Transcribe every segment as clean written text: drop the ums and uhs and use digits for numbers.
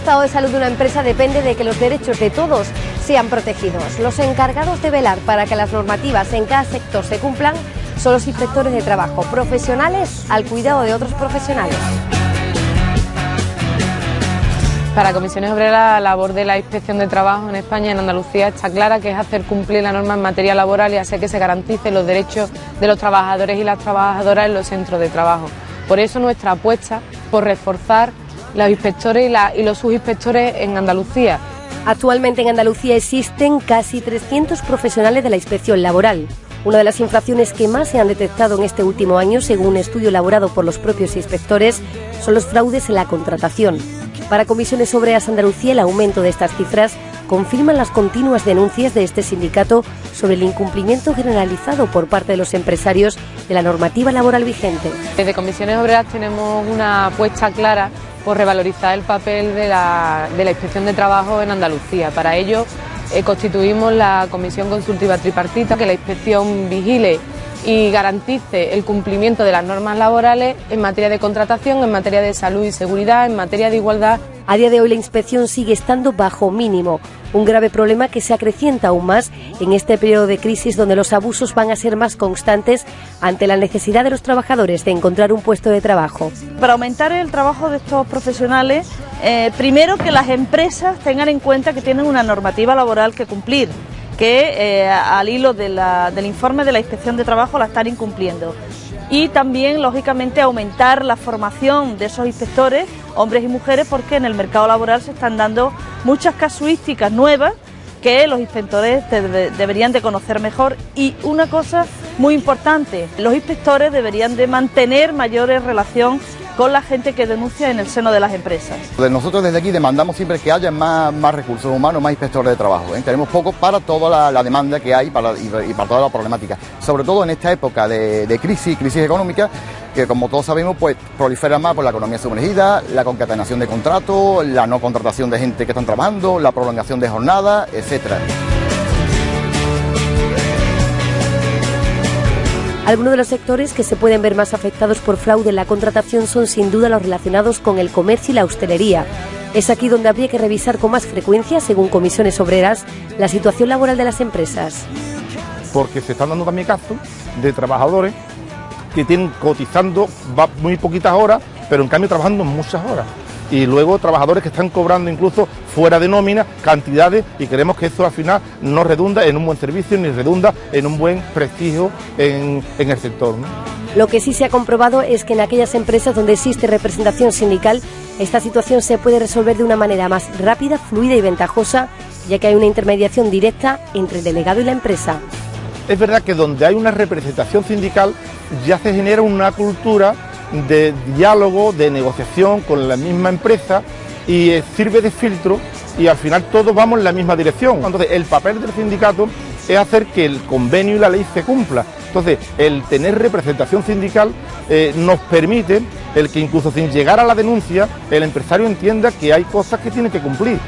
estado de salud de una empresa depende de que los derechos de todos sean protegidos. Los encargados de velar para que las normativas en cada sector se cumplan son los inspectores de trabajo, profesionales al cuidado de otros profesionales. Para Comisiones Obreras, la labor de la Inspección de Trabajo en España y en Andalucía está clara, que es hacer cumplir la norma en materia laboral y hacer que se garanticen los derechos de los trabajadores y las trabajadoras en los centros de trabajo. Por eso nuestra apuesta por reforzar los inspectores y los subinspectores en Andalucía. Actualmente en Andalucía existen casi 300 profesionales de la inspección laboral. Una de las infracciones que más se han detectado en este último año, según un estudio elaborado por los propios inspectores, son los fraudes en la contratación. Para Comisiones Obreras Andalucía, el aumento de estas cifras confirman las continuas denuncias de este sindicato sobre el incumplimiento generalizado por parte de los empresarios de la normativa laboral vigente. Desde Comisiones Obreras tenemos una apuesta clara por revalorizar el papel de la Inspección de Trabajo en Andalucía. Para ello constituimos la Comisión Consultiva Tripartita, que la inspección vigile y garantice el cumplimiento de las normas laborales en materia de contratación, en materia de salud y seguridad, en materia de igualdad. A día de hoy la inspección sigue estando bajo mínimo, un grave problema que se acrecienta aún más en este periodo de crisis donde los abusos van a ser más constantes ante la necesidad de los trabajadores de encontrar un puesto de trabajo. Para aumentar el trabajo de estos profesionales, primero que las empresas tengan en cuenta que tienen una normativa laboral que cumplir, que al hilo del informe de la Inspección de Trabajo la están incumpliendo. Y también, lógicamente, aumentar la formación de esos inspectores, hombres y mujeres, porque en el mercado laboral se están dando muchas casuísticas nuevas que los inspectores deberían de conocer mejor. Y una cosa muy importante, los inspectores deberían de mantener mayores relación con la gente que denuncia en el seno de las empresas. Nosotros desde aquí demandamos siempre que haya más recursos humanos, más inspectores de trabajo. Tenemos poco para toda la demanda que hay y para toda la problemática. Sobre todo en esta época de crisis económica, que como todos sabemos pues prolifera más por la economía sumergida, la concatenación de contratos, la no contratación de gente que están trabajando, la prolongación de jornadas, etcétera. Algunos de los sectores que se pueden ver más afectados por fraude en la contratación son sin duda los relacionados con el comercio y la hostelería. Es aquí donde habría que revisar con más frecuencia, según Comisiones Obreras, la situación laboral de las empresas. Porque se están dando también casos de trabajadores que tienen cotizando muy poquitas horas, pero en cambio trabajando muchas horas. Y luego trabajadores que están cobrando incluso fuera de nómina cantidades, y creemos que eso al final no redunda en un buen servicio ni redunda en un buen prestigio en el sector, ¿no? Lo que sí se ha comprobado es que en aquellas empresas donde existe representación sindical, esta situación se puede resolver de una manera más rápida, fluida y ventajosa, ya que hay una intermediación directa entre el delegado y la empresa. Es verdad que donde hay una representación sindical ya se genera una cultura de diálogo, de negociación con la misma empresa, y sirve de filtro, y al final todos vamos en la misma dirección. Entonces el papel del sindicato es hacer que el convenio y la ley se cumpla. Entonces el tener representación sindical nos permite el que incluso sin llegar a la denuncia el empresario entienda que hay cosas que tiene que cumplir.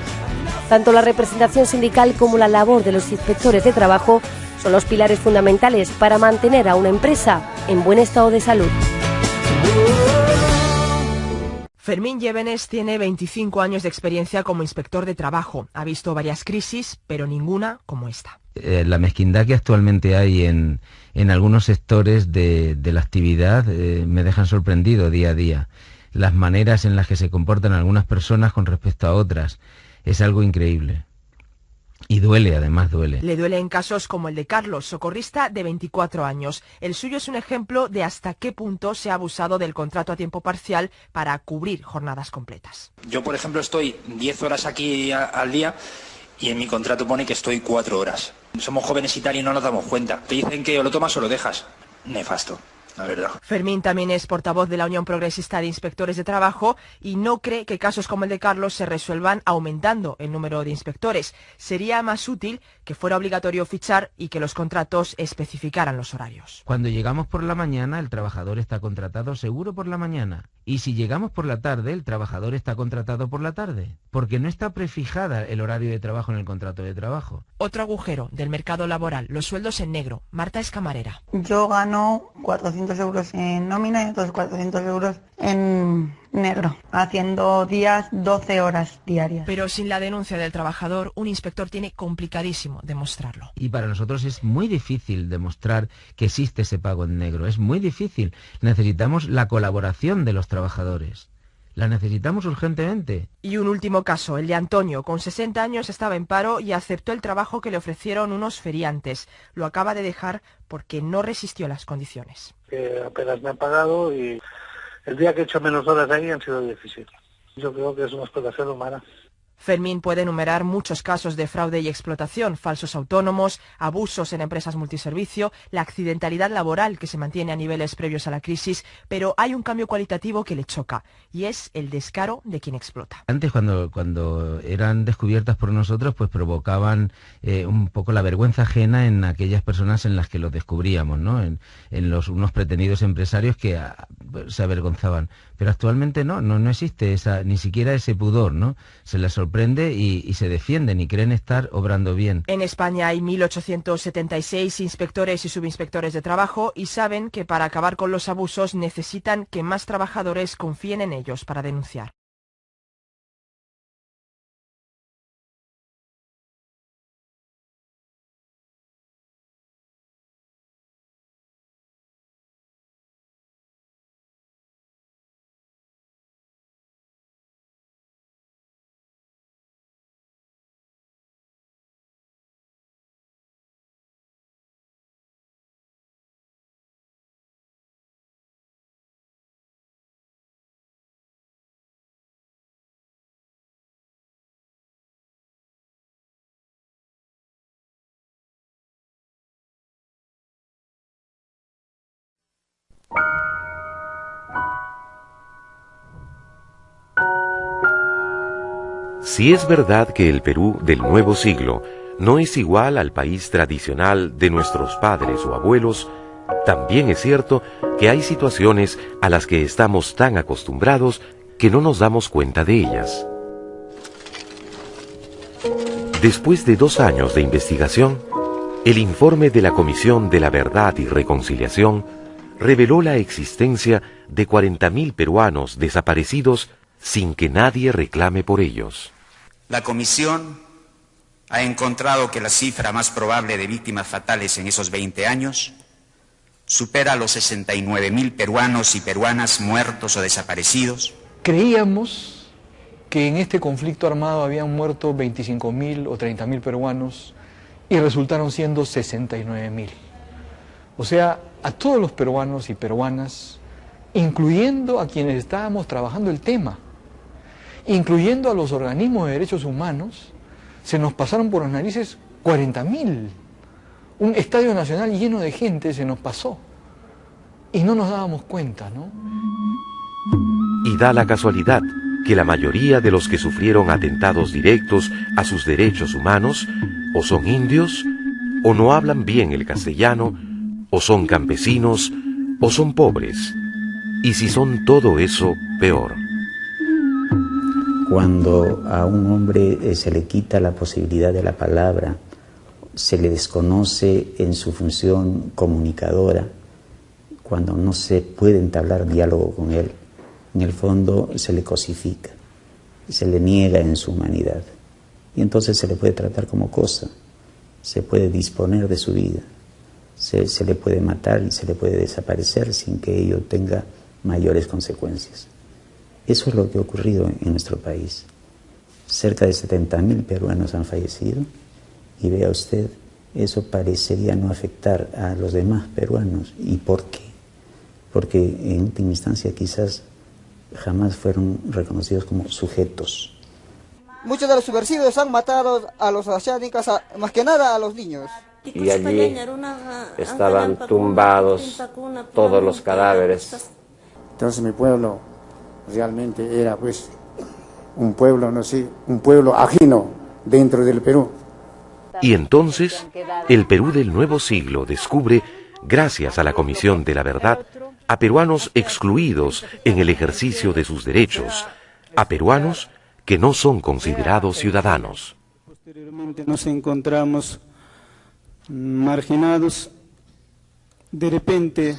Tanto la representación sindical como la labor de los inspectores de trabajo son los pilares fundamentales para mantener a una empresa en buen estado de salud. Fermín Llévenes tiene 25 años de experiencia como inspector de trabajo. Ha visto varias crisis, pero ninguna como esta. La mezquindad que actualmente hay en algunos sectores de la actividad me dejan sorprendido día a día. Las maneras en las que se comportan algunas personas con respecto a otras es algo increíble. Y duele, además duele. Le duele en casos como el de Carlos, socorrista de 24 años. El suyo es un ejemplo de hasta qué punto se ha abusado del contrato a tiempo parcial para cubrir jornadas completas. Yo, por ejemplo, estoy 10 horas aquí al día y en mi contrato pone que estoy 4 horas. Somos jóvenes y tal y no nos damos cuenta. Te dicen que o lo tomas o lo dejas. Nefasto, la verdad. Fermín también es portavoz de la Unión Progresista de Inspectores de Trabajo y no cree que casos como el de Carlos se resuelvan aumentando el número de inspectores. Sería más útil que fuera obligatorio fichar y que los contratos especificaran los horarios. Cuando llegamos por la mañana, el trabajador está contratado seguro por la mañana. Y si llegamos por la tarde, el trabajador está contratado por la tarde, porque no está prefijada el horario de trabajo en el contrato de trabajo. Otro agujero del mercado laboral, los sueldos en negro. Marta es camarera. Yo gano 400 400 euros en nómina y otros 400 euros en negro, haciendo días 12 horas diarias. Pero sin la denuncia del trabajador, un inspector tiene complicadísimo demostrarlo. Y para nosotros es muy difícil demostrar que existe ese pago en negro, es muy difícil. Necesitamos la colaboración de los trabajadores. La necesitamos urgentemente. Y un último caso, el de Antonio. Con 60 años estaba en paro y aceptó el trabajo que le ofrecieron unos feriantes. Lo acaba de dejar porque no resistió las condiciones. Apenas me han pagado y el día que he hecho menos horas ahí han sido 17. Yo creo que es una explotación humana. Fermín puede enumerar muchos casos de fraude y explotación, falsos autónomos, abusos en empresas multiservicio, la accidentalidad laboral que se mantiene a niveles previos a la crisis, pero hay un cambio cualitativo que le choca, y es el descaro de quien explota. Antes, cuando eran descubiertas por nosotros, pues provocaban un poco la vergüenza ajena en aquellas personas en las que los descubríamos, ¿no? En unos pretendidos empresarios que se avergonzaban. Pero actualmente no existe ni siquiera ese pudor, ¿no? Se les sorprende y se defienden y creen estar obrando bien. En España hay 1.876 inspectores y subinspectores de trabajo y saben que para acabar con los abusos necesitan que más trabajadores confíen en ellos para denunciar. Si es verdad que el Perú del nuevo siglo no es igual al país tradicional de nuestros padres o abuelos, también es cierto que hay situaciones a las que estamos tan acostumbrados que no nos damos cuenta de ellas. Después de 2 años de investigación, el informe de la Comisión de la Verdad y Reconciliación reveló la existencia de 40.000 peruanos desaparecidos sin que nadie reclame por ellos. La Comisión ha encontrado que la cifra más probable de víctimas fatales en esos 20 años supera los 69.000 peruanos y peruanas muertos o desaparecidos. Creíamos que en este conflicto armado habían muerto 25.000 o 30.000 peruanos y resultaron siendo 69.000. O sea, a todos los peruanos y peruanas, incluyendo a quienes estábamos trabajando el tema, incluyendo a los organismos de derechos humanos, se nos pasaron por las narices 40.000. Un estadio nacional lleno de gente se nos pasó y no nos dábamos cuenta, ¿no? Y da la casualidad que la mayoría de los que sufrieron atentados directos a sus derechos humanos o son indios, o no hablan bien el castellano, o son campesinos, o son pobres. Y si son todo eso, peor. Cuando a un hombre se le quita la posibilidad de la palabra, se le desconoce en su función comunicadora, cuando no se puede entablar diálogo con él, en el fondo se le cosifica, se le niega en su humanidad. Y entonces se le puede tratar como cosa, se puede disponer de su vida, se le puede matar y se le puede desaparecer sin que ello tenga mayores consecuencias. Eso es lo que ha ocurrido en nuestro país. Cerca de 70.000 peruanos han fallecido y vea usted, eso parecería no afectar a los demás peruanos. ¿Y por qué? Porque en última instancia quizás jamás fueron reconocidos como sujetos. Muchos de los subversivos han matado a los oceánicos, más que nada a los niños. Y allí estaban tumbados todos los cadáveres. Entonces mi pueblo realmente era pues un pueblo, no sé, un pueblo ajeno dentro del Perú. Y entonces, el Perú del nuevo siglo descubre, gracias a la Comisión de la Verdad, a peruanos excluidos en el ejercicio de sus derechos, a peruanos que no son considerados ciudadanos. Posteriormente nos encontramos marginados. De repente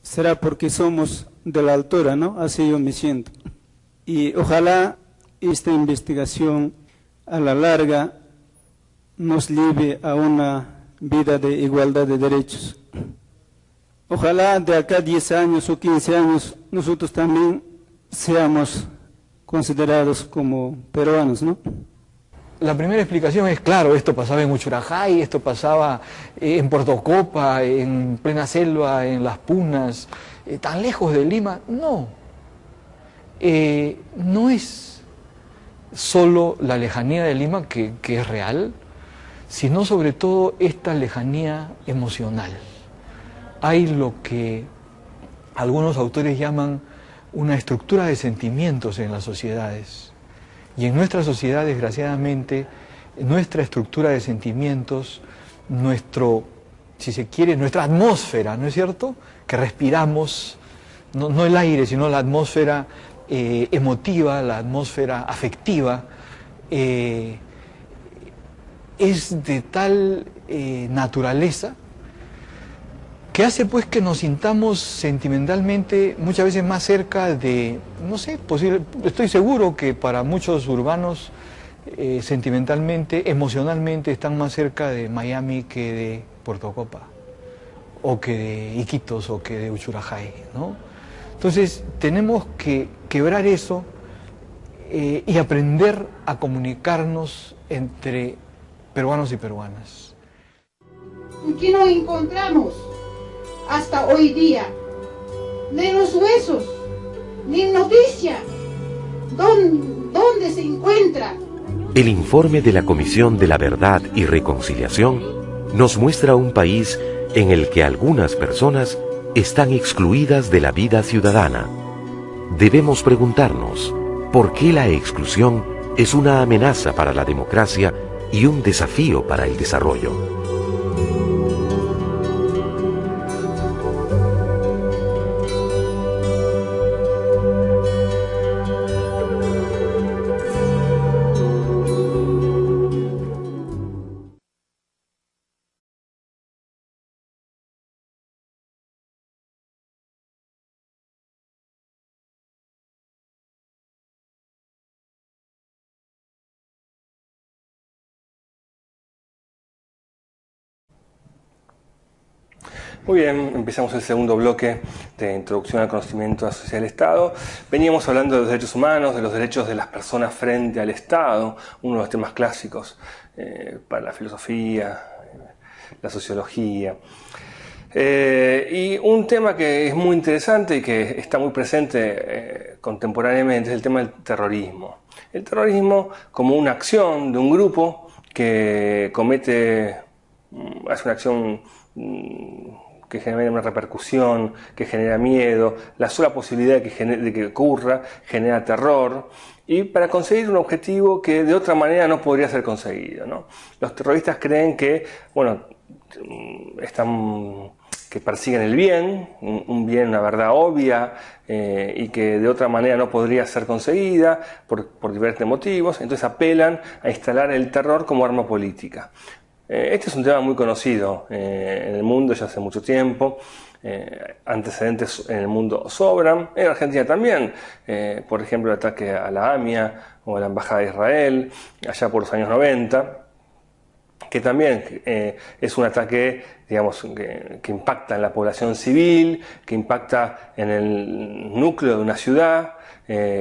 será porque somos de la altura, ¿no? Así yo me siento. Y ojalá esta investigación a la larga nos lleve a una vida de igualdad de derechos. Ojalá de acá a 10 años o 15 años nosotros también seamos considerados como peruanos, ¿no? La primera explicación es, claro, esto pasaba en Uchurajay, esto pasaba en Puerto Copa, en plena selva, en Las Punas, tan lejos de Lima. No, no es solo la lejanía de Lima que es real, sino sobre todo esta lejanía emocional. Hay lo que algunos autores llaman una estructura de sentimientos en las sociedades. Y en nuestra sociedad, desgraciadamente, nuestra estructura de sentimientos, si se quiere, nuestra atmósfera, ¿no es cierto?, que respiramos, no el aire, sino la atmósfera emotiva, la atmósfera afectiva, es de tal naturaleza que hace pues que nos sintamos sentimentalmente muchas veces más cerca de, no sé, estoy seguro que para muchos urbanos sentimentalmente, emocionalmente están más cerca de Miami que de Puerto Copa, o que de Iquitos, o que de Uchurajay, ¿no? Entonces tenemos que quebrar eso y aprender a comunicarnos entre peruanos y peruanas. ¿En qué nos encontramos hasta hoy día? Ni los huesos, ni noticia. ¿Dónde se encuentra? El informe de la Comisión de la Verdad y Reconciliación nos muestra un país en el que algunas personas están excluidas de la vida ciudadana. Debemos preguntarnos, ¿por qué la exclusión es una amenaza para la democracia y un desafío para el desarrollo? Muy bien, empezamos el segundo bloque de Introducción al Conocimiento de la Sociedad del Estado. Veníamos hablando de los derechos humanos, de los derechos de las personas frente al Estado, uno de los temas clásicos para la filosofía, la sociología. Y un tema que es muy interesante y que está muy presente contemporáneamente es el tema del terrorismo. El terrorismo como una acción de un grupo que hace una acción que genera una repercusión, que genera miedo, la sola posibilidad de que ocurra genera terror, y para conseguir un objetivo que de otra manera no podría ser conseguido, ¿no? Los terroristas creen que, que persiguen el bien, un bien, una verdad obvia, y que de otra manera no podría ser conseguida por diferentes motivos, entonces apelan a instalar el terror como arma política. Este es un tema muy conocido en el mundo ya hace mucho tiempo. Antecedentes en el mundo sobran, en Argentina también, por ejemplo el ataque a la AMIA o a la Embajada de Israel allá por los años 90, que también es un ataque, digamos, que impacta en la población civil, que impacta en el núcleo de una ciudad,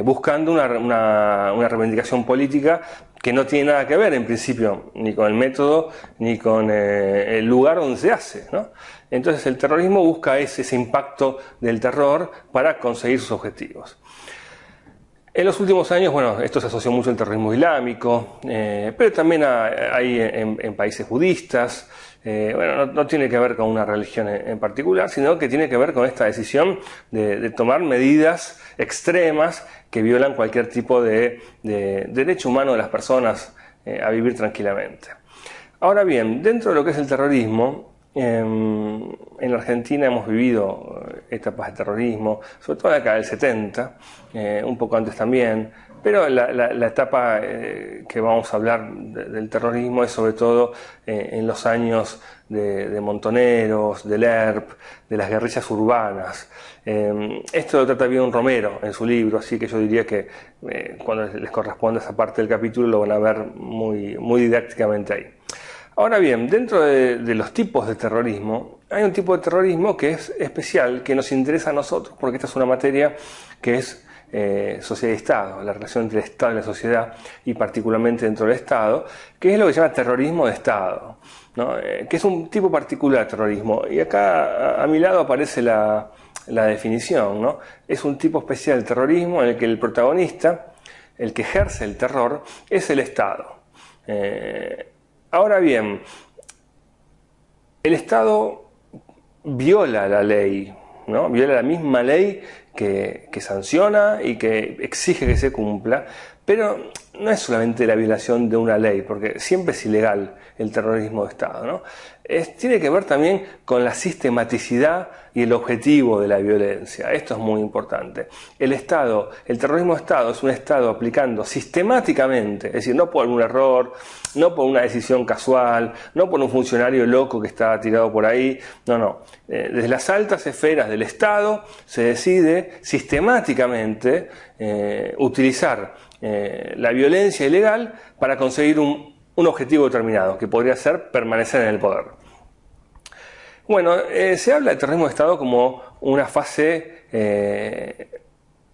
buscando una reivindicación política que no tiene nada que ver en principio ni con el método ni con el lugar donde se hace, ¿no? Entonces el terrorismo busca ese impacto del terror para conseguir sus objetivos. En los últimos años, esto se asoció mucho al terrorismo islámico, pero también hay en países budistas. No tiene que ver con una religión en particular, sino que tiene que ver con esta decisión de tomar medidas extremas que violan cualquier tipo de derecho humano de las personas a vivir tranquilamente. Ahora bien, dentro de lo que es el terrorismo, en la Argentina hemos vivido etapas de terrorismo, sobre todo en la década del 70, un poco antes también, Pero la etapa que vamos a hablar del terrorismo es sobre todo en los años de Montoneros, del ERP, de las guerrillas urbanas. Esto lo trata bien Romero en su libro, así que yo diría que cuando les corresponda esa parte del capítulo lo van a ver muy didácticamente ahí. Ahora bien, dentro de los tipos de terrorismo, hay un tipo de terrorismo que es especial, que nos interesa a nosotros, porque esta es una materia que es sociedad y Estado, la relación entre el Estado y la sociedad, y particularmente dentro del Estado, que es lo que se llama terrorismo de Estado, ¿no? Que es un tipo particular de terrorismo. Y acá a mi lado aparece la definición, ¿no? Es un tipo especial de terrorismo en el que el protagonista, el que ejerce el terror, es el Estado. Ahora bien, el Estado viola la ley, ¿no? Viola la misma ley que sanciona y que exige que se cumpla, pero no es solamente la violación de una ley, porque siempre es ilegal el terrorismo de Estado, ¿no? Tiene que ver también con la sistematicidad y el objetivo de la violencia. Esto es muy importante. El terrorismo de Estado es un Estado aplicando sistemáticamente, es decir, no por un error, no por una decisión casual, no por un funcionario loco que está tirado por ahí, no. Desde las altas esferas del Estado se decide sistemáticamente utilizar la violencia ilegal para conseguir un objetivo determinado, que podría ser permanecer en el poder. Bueno, se habla de terrorismo de Estado como una fase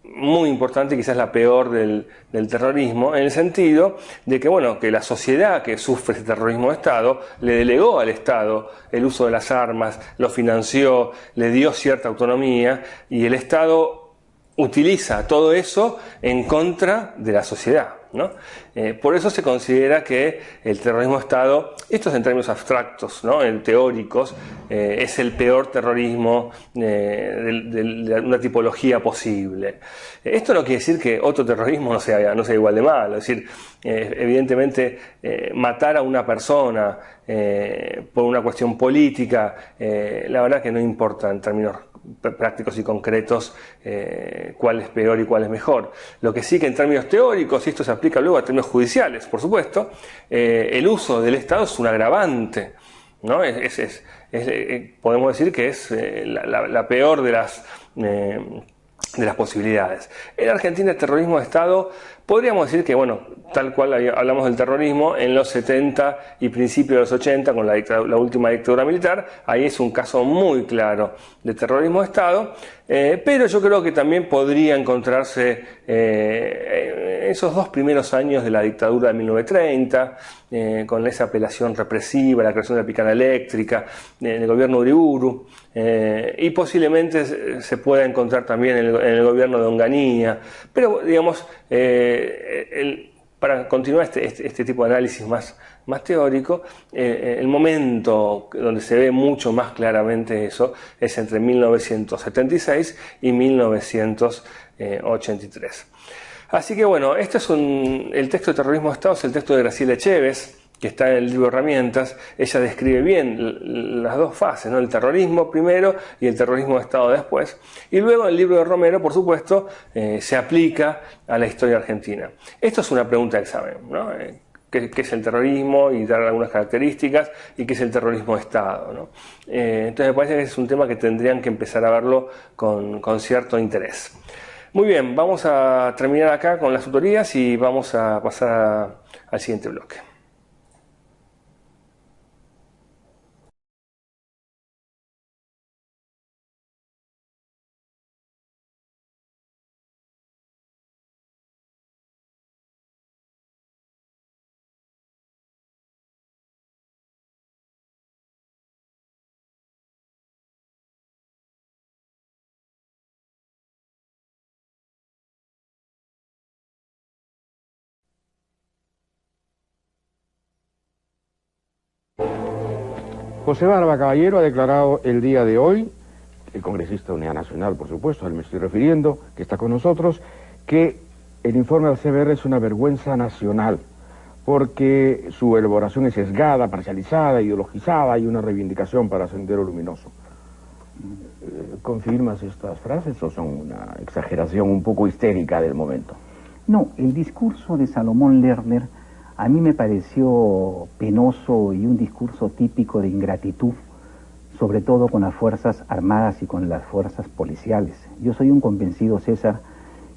muy importante, quizás la peor del terrorismo, en el sentido de que, que la sociedad que sufre este terrorismo de Estado le delegó al Estado el uso de las armas, lo financió, le dio cierta autonomía, y el Estado utiliza todo eso en contra de la sociedad, ¿no? Por eso se considera que el terrorismo de Estado, esto es en términos abstractos, ¿no? Teóricos, es el peor terrorismo de una tipología posible. Esto no quiere decir que otro terrorismo no sea igual de malo, es decir, evidentemente matar a una persona por una cuestión política, la verdad que no importa en términos prácticos y concretos cuál es peor y cuál es mejor. Lo que sí que en términos teóricos, y esto se aplica luego a términos judiciales, por supuesto, el uso del Estado es un agravante, ¿no? Podemos decir que es la peor de las posibilidades. En Argentina el terrorismo de Estado, podríamos decir que, tal cual hablamos del terrorismo en los 70 y principios de los 80 con la última dictadura militar, ahí es un caso muy claro de terrorismo de Estado, pero yo creo que también podría encontrarse esos 2 primeros años de la dictadura de 1930, con esa apelación represiva, la creación de la picana eléctrica, en el gobierno de Uriburu, y posiblemente se pueda encontrar también en el gobierno de Onganía, pero digamos, para continuar este tipo de análisis más teórico, el momento donde se ve mucho más claramente eso es entre 1976 y 1983. Así que este es el texto de terrorismo de Estado, es el texto de Graciela Echeves, que está en el libro Herramientas. Ella describe bien las 2 fases, ¿no? El terrorismo primero y el terrorismo de Estado después. Y luego el libro de Romero, por supuesto, se aplica a la historia argentina. Esto es una pregunta de examen, ¿no? ¿Qué es el terrorismo? Y dar algunas características. ¿Y qué es el terrorismo de Estado, ¿no? Entonces me parece que es un tema que tendrían que empezar a verlo con cierto interés. Muy bien, vamos a terminar acá con las tutorías y vamos a pasar al siguiente bloque. José Barba Caballero ha declarado el día de hoy, el congresista de Unidad Nacional, por supuesto, al me estoy refiriendo, que está con nosotros, que el informe del CBR es una vergüenza nacional, porque su elaboración es sesgada, parcializada, ideologizada y una reivindicación para Sendero Luminoso. ¿Confirmas estas frases o son una exageración un poco histérica del momento? No, el discurso de Salomón Lerner a mí me pareció penoso y un discurso típico de ingratitud, sobre todo con las Fuerzas Armadas y con las fuerzas policiales. Yo soy un convencido, César,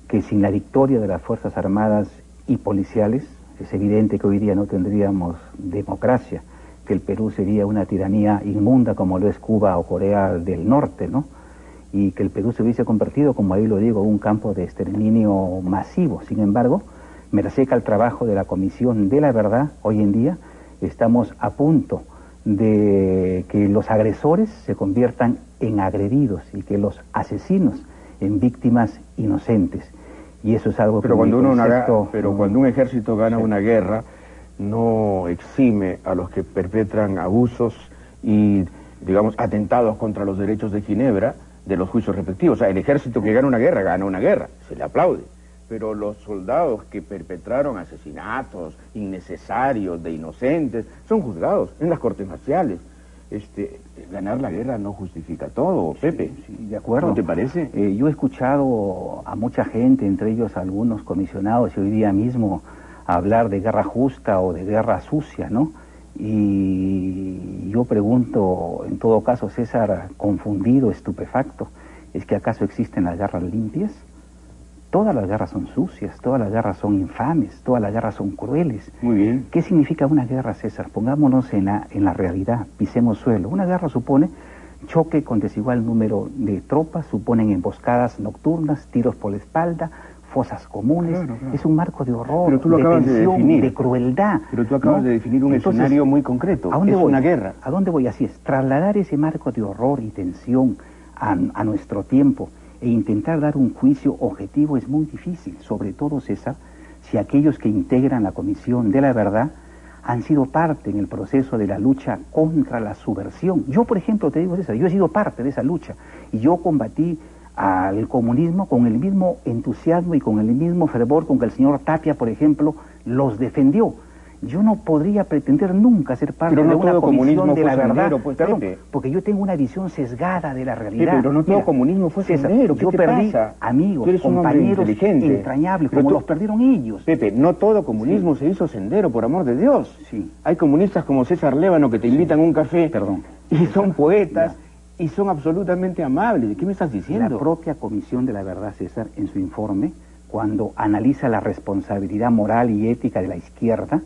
que sin la victoria de las Fuerzas Armadas y policiales, es evidente que hoy día no tendríamos democracia, que el Perú sería una tiranía inmunda como lo es Cuba o Corea del Norte, ¿no? Y que el Perú se hubiese convertido, como ahí lo digo, en un campo de exterminio masivo. Sin embargo, merced al trabajo de la Comisión de la Verdad, hoy en día estamos a punto de que los agresores se conviertan en agredidos y que los asesinos en víctimas inocentes. Y eso es algo pero que... Cuando un ejército gana una guerra, no exime a los que perpetran abusos y, digamos, atentados contra los derechos de Ginebra de los juicios respectivos. O sea, el ejército que gana una guerra, se le aplaude. Pero los soldados que perpetraron asesinatos innecesarios de inocentes son juzgados en las cortes marciales. Ganar la guerra no justifica todo, Pepe. Sí, de acuerdo. ¿No te parece? Yo he escuchado a mucha gente, entre ellos algunos comisionados, y hoy día mismo hablar de guerra justa o de guerra sucia, ¿no? Y yo pregunto, en todo caso, César, confundido, estupefacto, ¿es que acaso existen las guerras limpias? Todas las guerras son sucias, todas las guerras son infames, todas las guerras son crueles. Muy bien. ¿Qué significa una guerra, César? Pongámonos en la realidad, pisemos suelo. Una guerra supone choque con desigual número de tropas, suponen emboscadas nocturnas, tiros por la espalda, fosas comunes. Claro. Es un marco de horror, pero tú lo de acabas tensión, de de crueldad. Pero tú acabas de definir un escenario muy concreto. ¿A dónde voy? Una guerra. ¿A dónde voy? Así es, trasladar ese marco de horror y tensión a nuestro tiempo e intentar dar un juicio objetivo es muy difícil, sobre todo, César, si aquellos que integran la Comisión de la Verdad han sido parte en el proceso de la lucha contra la subversión. Yo, por ejemplo, te digo, César, yo he sido parte de esa lucha y yo combatí al comunismo con el mismo entusiasmo y con el mismo fervor con que el señor Tapia, por ejemplo, los defendió. Yo no podría pretender nunca ser parte de una comisión de la verdad, porque yo tengo una visión sesgada de la realidad. Pero no todo comunismo fue sendero. Yo perdí amigos, compañeros entrañables, como los perdieron ellos. Pepe, no todo comunismo se hizo sendero, por amor de Dios. Sí. Hay comunistas como César Lévano que te invitan a un café y son poetas y son absolutamente amables. ¿Qué me estás diciendo? La propia Comisión de la Verdad, César, en su informe, cuando analiza la responsabilidad moral y ética de la izquierda,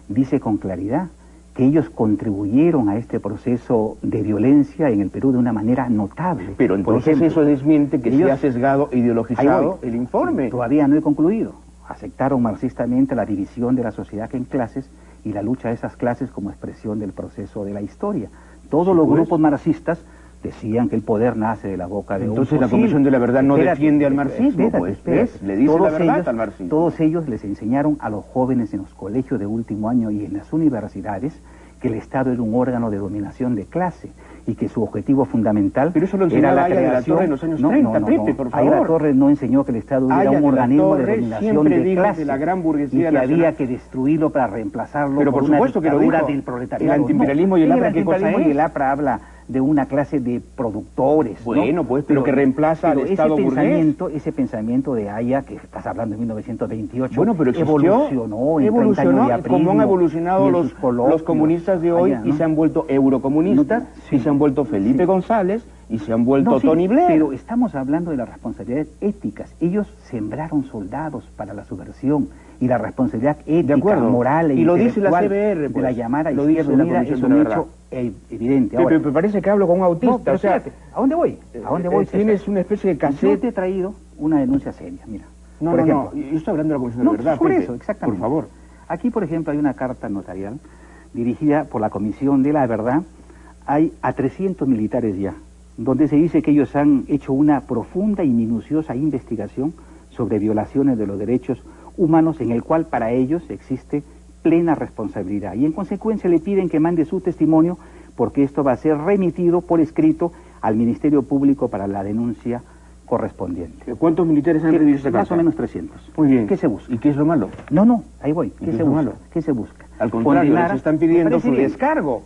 dice con claridad que ellos contribuyeron a este proceso de violencia en el Perú de una manera notable. Pero entonces ejemplo, eso desmiente que se ha sesgado, ideologizado el informe. Todavía no he concluido. Aceptaron marxistamente la división de la sociedad en clases y la lucha de esas clases como expresión del proceso de la historia. Todos los grupos marxistas decían que el poder nace de la boca de un Entonces la Comisión de la Verdad no defiende al marxismo, le dice la verdad al marxismo. Todos ellos les enseñaron a los jóvenes en los colegios de último año y en las universidades que el Estado era un órgano de dominación de clase y que su objetivo fundamental era la creación... de los años 30, Pepe, por favor. Ahí la Torre no enseñó que el Estado era un organismo de dominación de clase de la gran burguesía y que había que destruirlo para reemplazarlo por una dictadura del proletariado. El antiimperialismo y el APRA, ¿qué cosa es? Y el APRA habla de una clase de productores, bueno, pues, pero que reemplaza al Estado burgués. Ese pensamiento de Haya, que estás hablando de 1928, bueno, pero evolucionó en 30 años de aprismo, como han evolucionado los comunistas de hoy y se han vuelto eurocomunistas, y se han vuelto Felipe González, y se han vuelto Tony Blair. Pero estamos hablando de las responsabilidades éticas. Ellos sembraron soldados para la subversión, y la responsabilidad ética, moral e y lo dice la CBR, de la llamada Izquierda Unida es un hecho evidente. Ahora, me parece que hablo con un autista. No, pero espérate, ¿a dónde voy? ¿A dónde voy? Tienes una especie de cassette. Yo te he traído una denuncia seria, mira. Por ejemplo, yo estoy hablando de la Comisión de la Verdad. Por eso, exactamente. Por favor. Aquí, por ejemplo, hay una carta notarial dirigida por la Comisión de la Verdad. Hay a 300 militares ya, donde se dice que ellos han hecho una profunda y minuciosa investigación sobre violaciones de los derechos humanos, en el cual para ellos existe plena responsabilidad, y en consecuencia le piden que mande su testimonio, porque esto va a ser remitido por escrito al Ministerio Público para la denuncia correspondiente. ¿Cuántos militares han recibido esta carta? Más o menos 300. Muy bien. ¿Qué se busca? ¿Y qué es lo malo? No, ahí voy. ¿Qué se busca? ¿Qué se busca? Al contrario, les están pidiendo su descargo.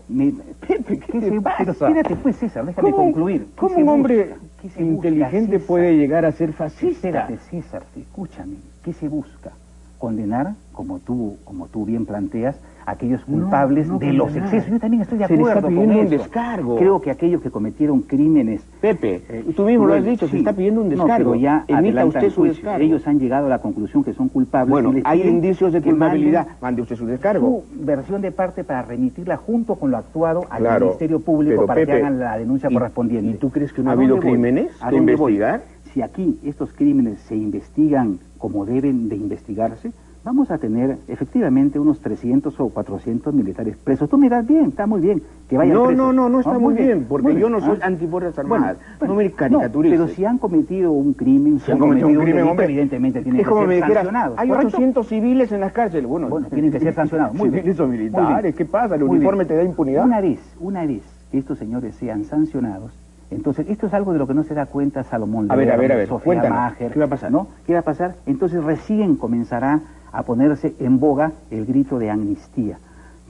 Espérate pues, César, déjame concluir. ¿Cómo un hombre inteligente puede llegar a ser fascista? Espérate, César, escúchame. ¿Qué se busca? condenar, como tú bien planteas, a aquellos culpables de los excesos. Yo también estoy de acuerdo se le está pidiendo con un eso. descargo. Creo que aquellos que cometieron crímenes... Pepe, tú mismo lo has dicho, se está pidiendo un descargo. No, pero ya emita usted su juicio. descargo. Ellos han llegado a la conclusión que son culpables. Bueno, y les hay piden indicios de que culpabilidad. Mande usted su descargo. Su versión de parte para remitirla junto con lo actuado al Claro, Ministerio Público pero, para Pepe, que hagan la denuncia correspondiente. ¿Y tú crees que no ha habido crímenes que investigar? Si aquí estos crímenes se investigan como deben de investigarse, vamos a tener efectivamente unos 300 o 400 militares presos. Tú miras bien, está muy bien que vayan presos. No está muy bien, porque yo no soy antifuerzas armadas. No me caricaturices. Pero si han cometido un crimen, si han cometido un crimen, delito, evidentemente tienen que ser sancionados. Hay 800 civiles en las cárceles. Bueno, tienen que ser sancionados. Civiles o militares, ¿qué pasa? ¿El uniforme te da impunidad? Una vez que estos señores sean sancionados, entonces, esto es algo de lo que no se da cuenta Salomón Lerner, a ver, Sofía Maher. ¿Qué va a pasar? ¿No? ¿Qué va a pasar? Entonces recién comenzará a ponerse en boga el grito de amnistía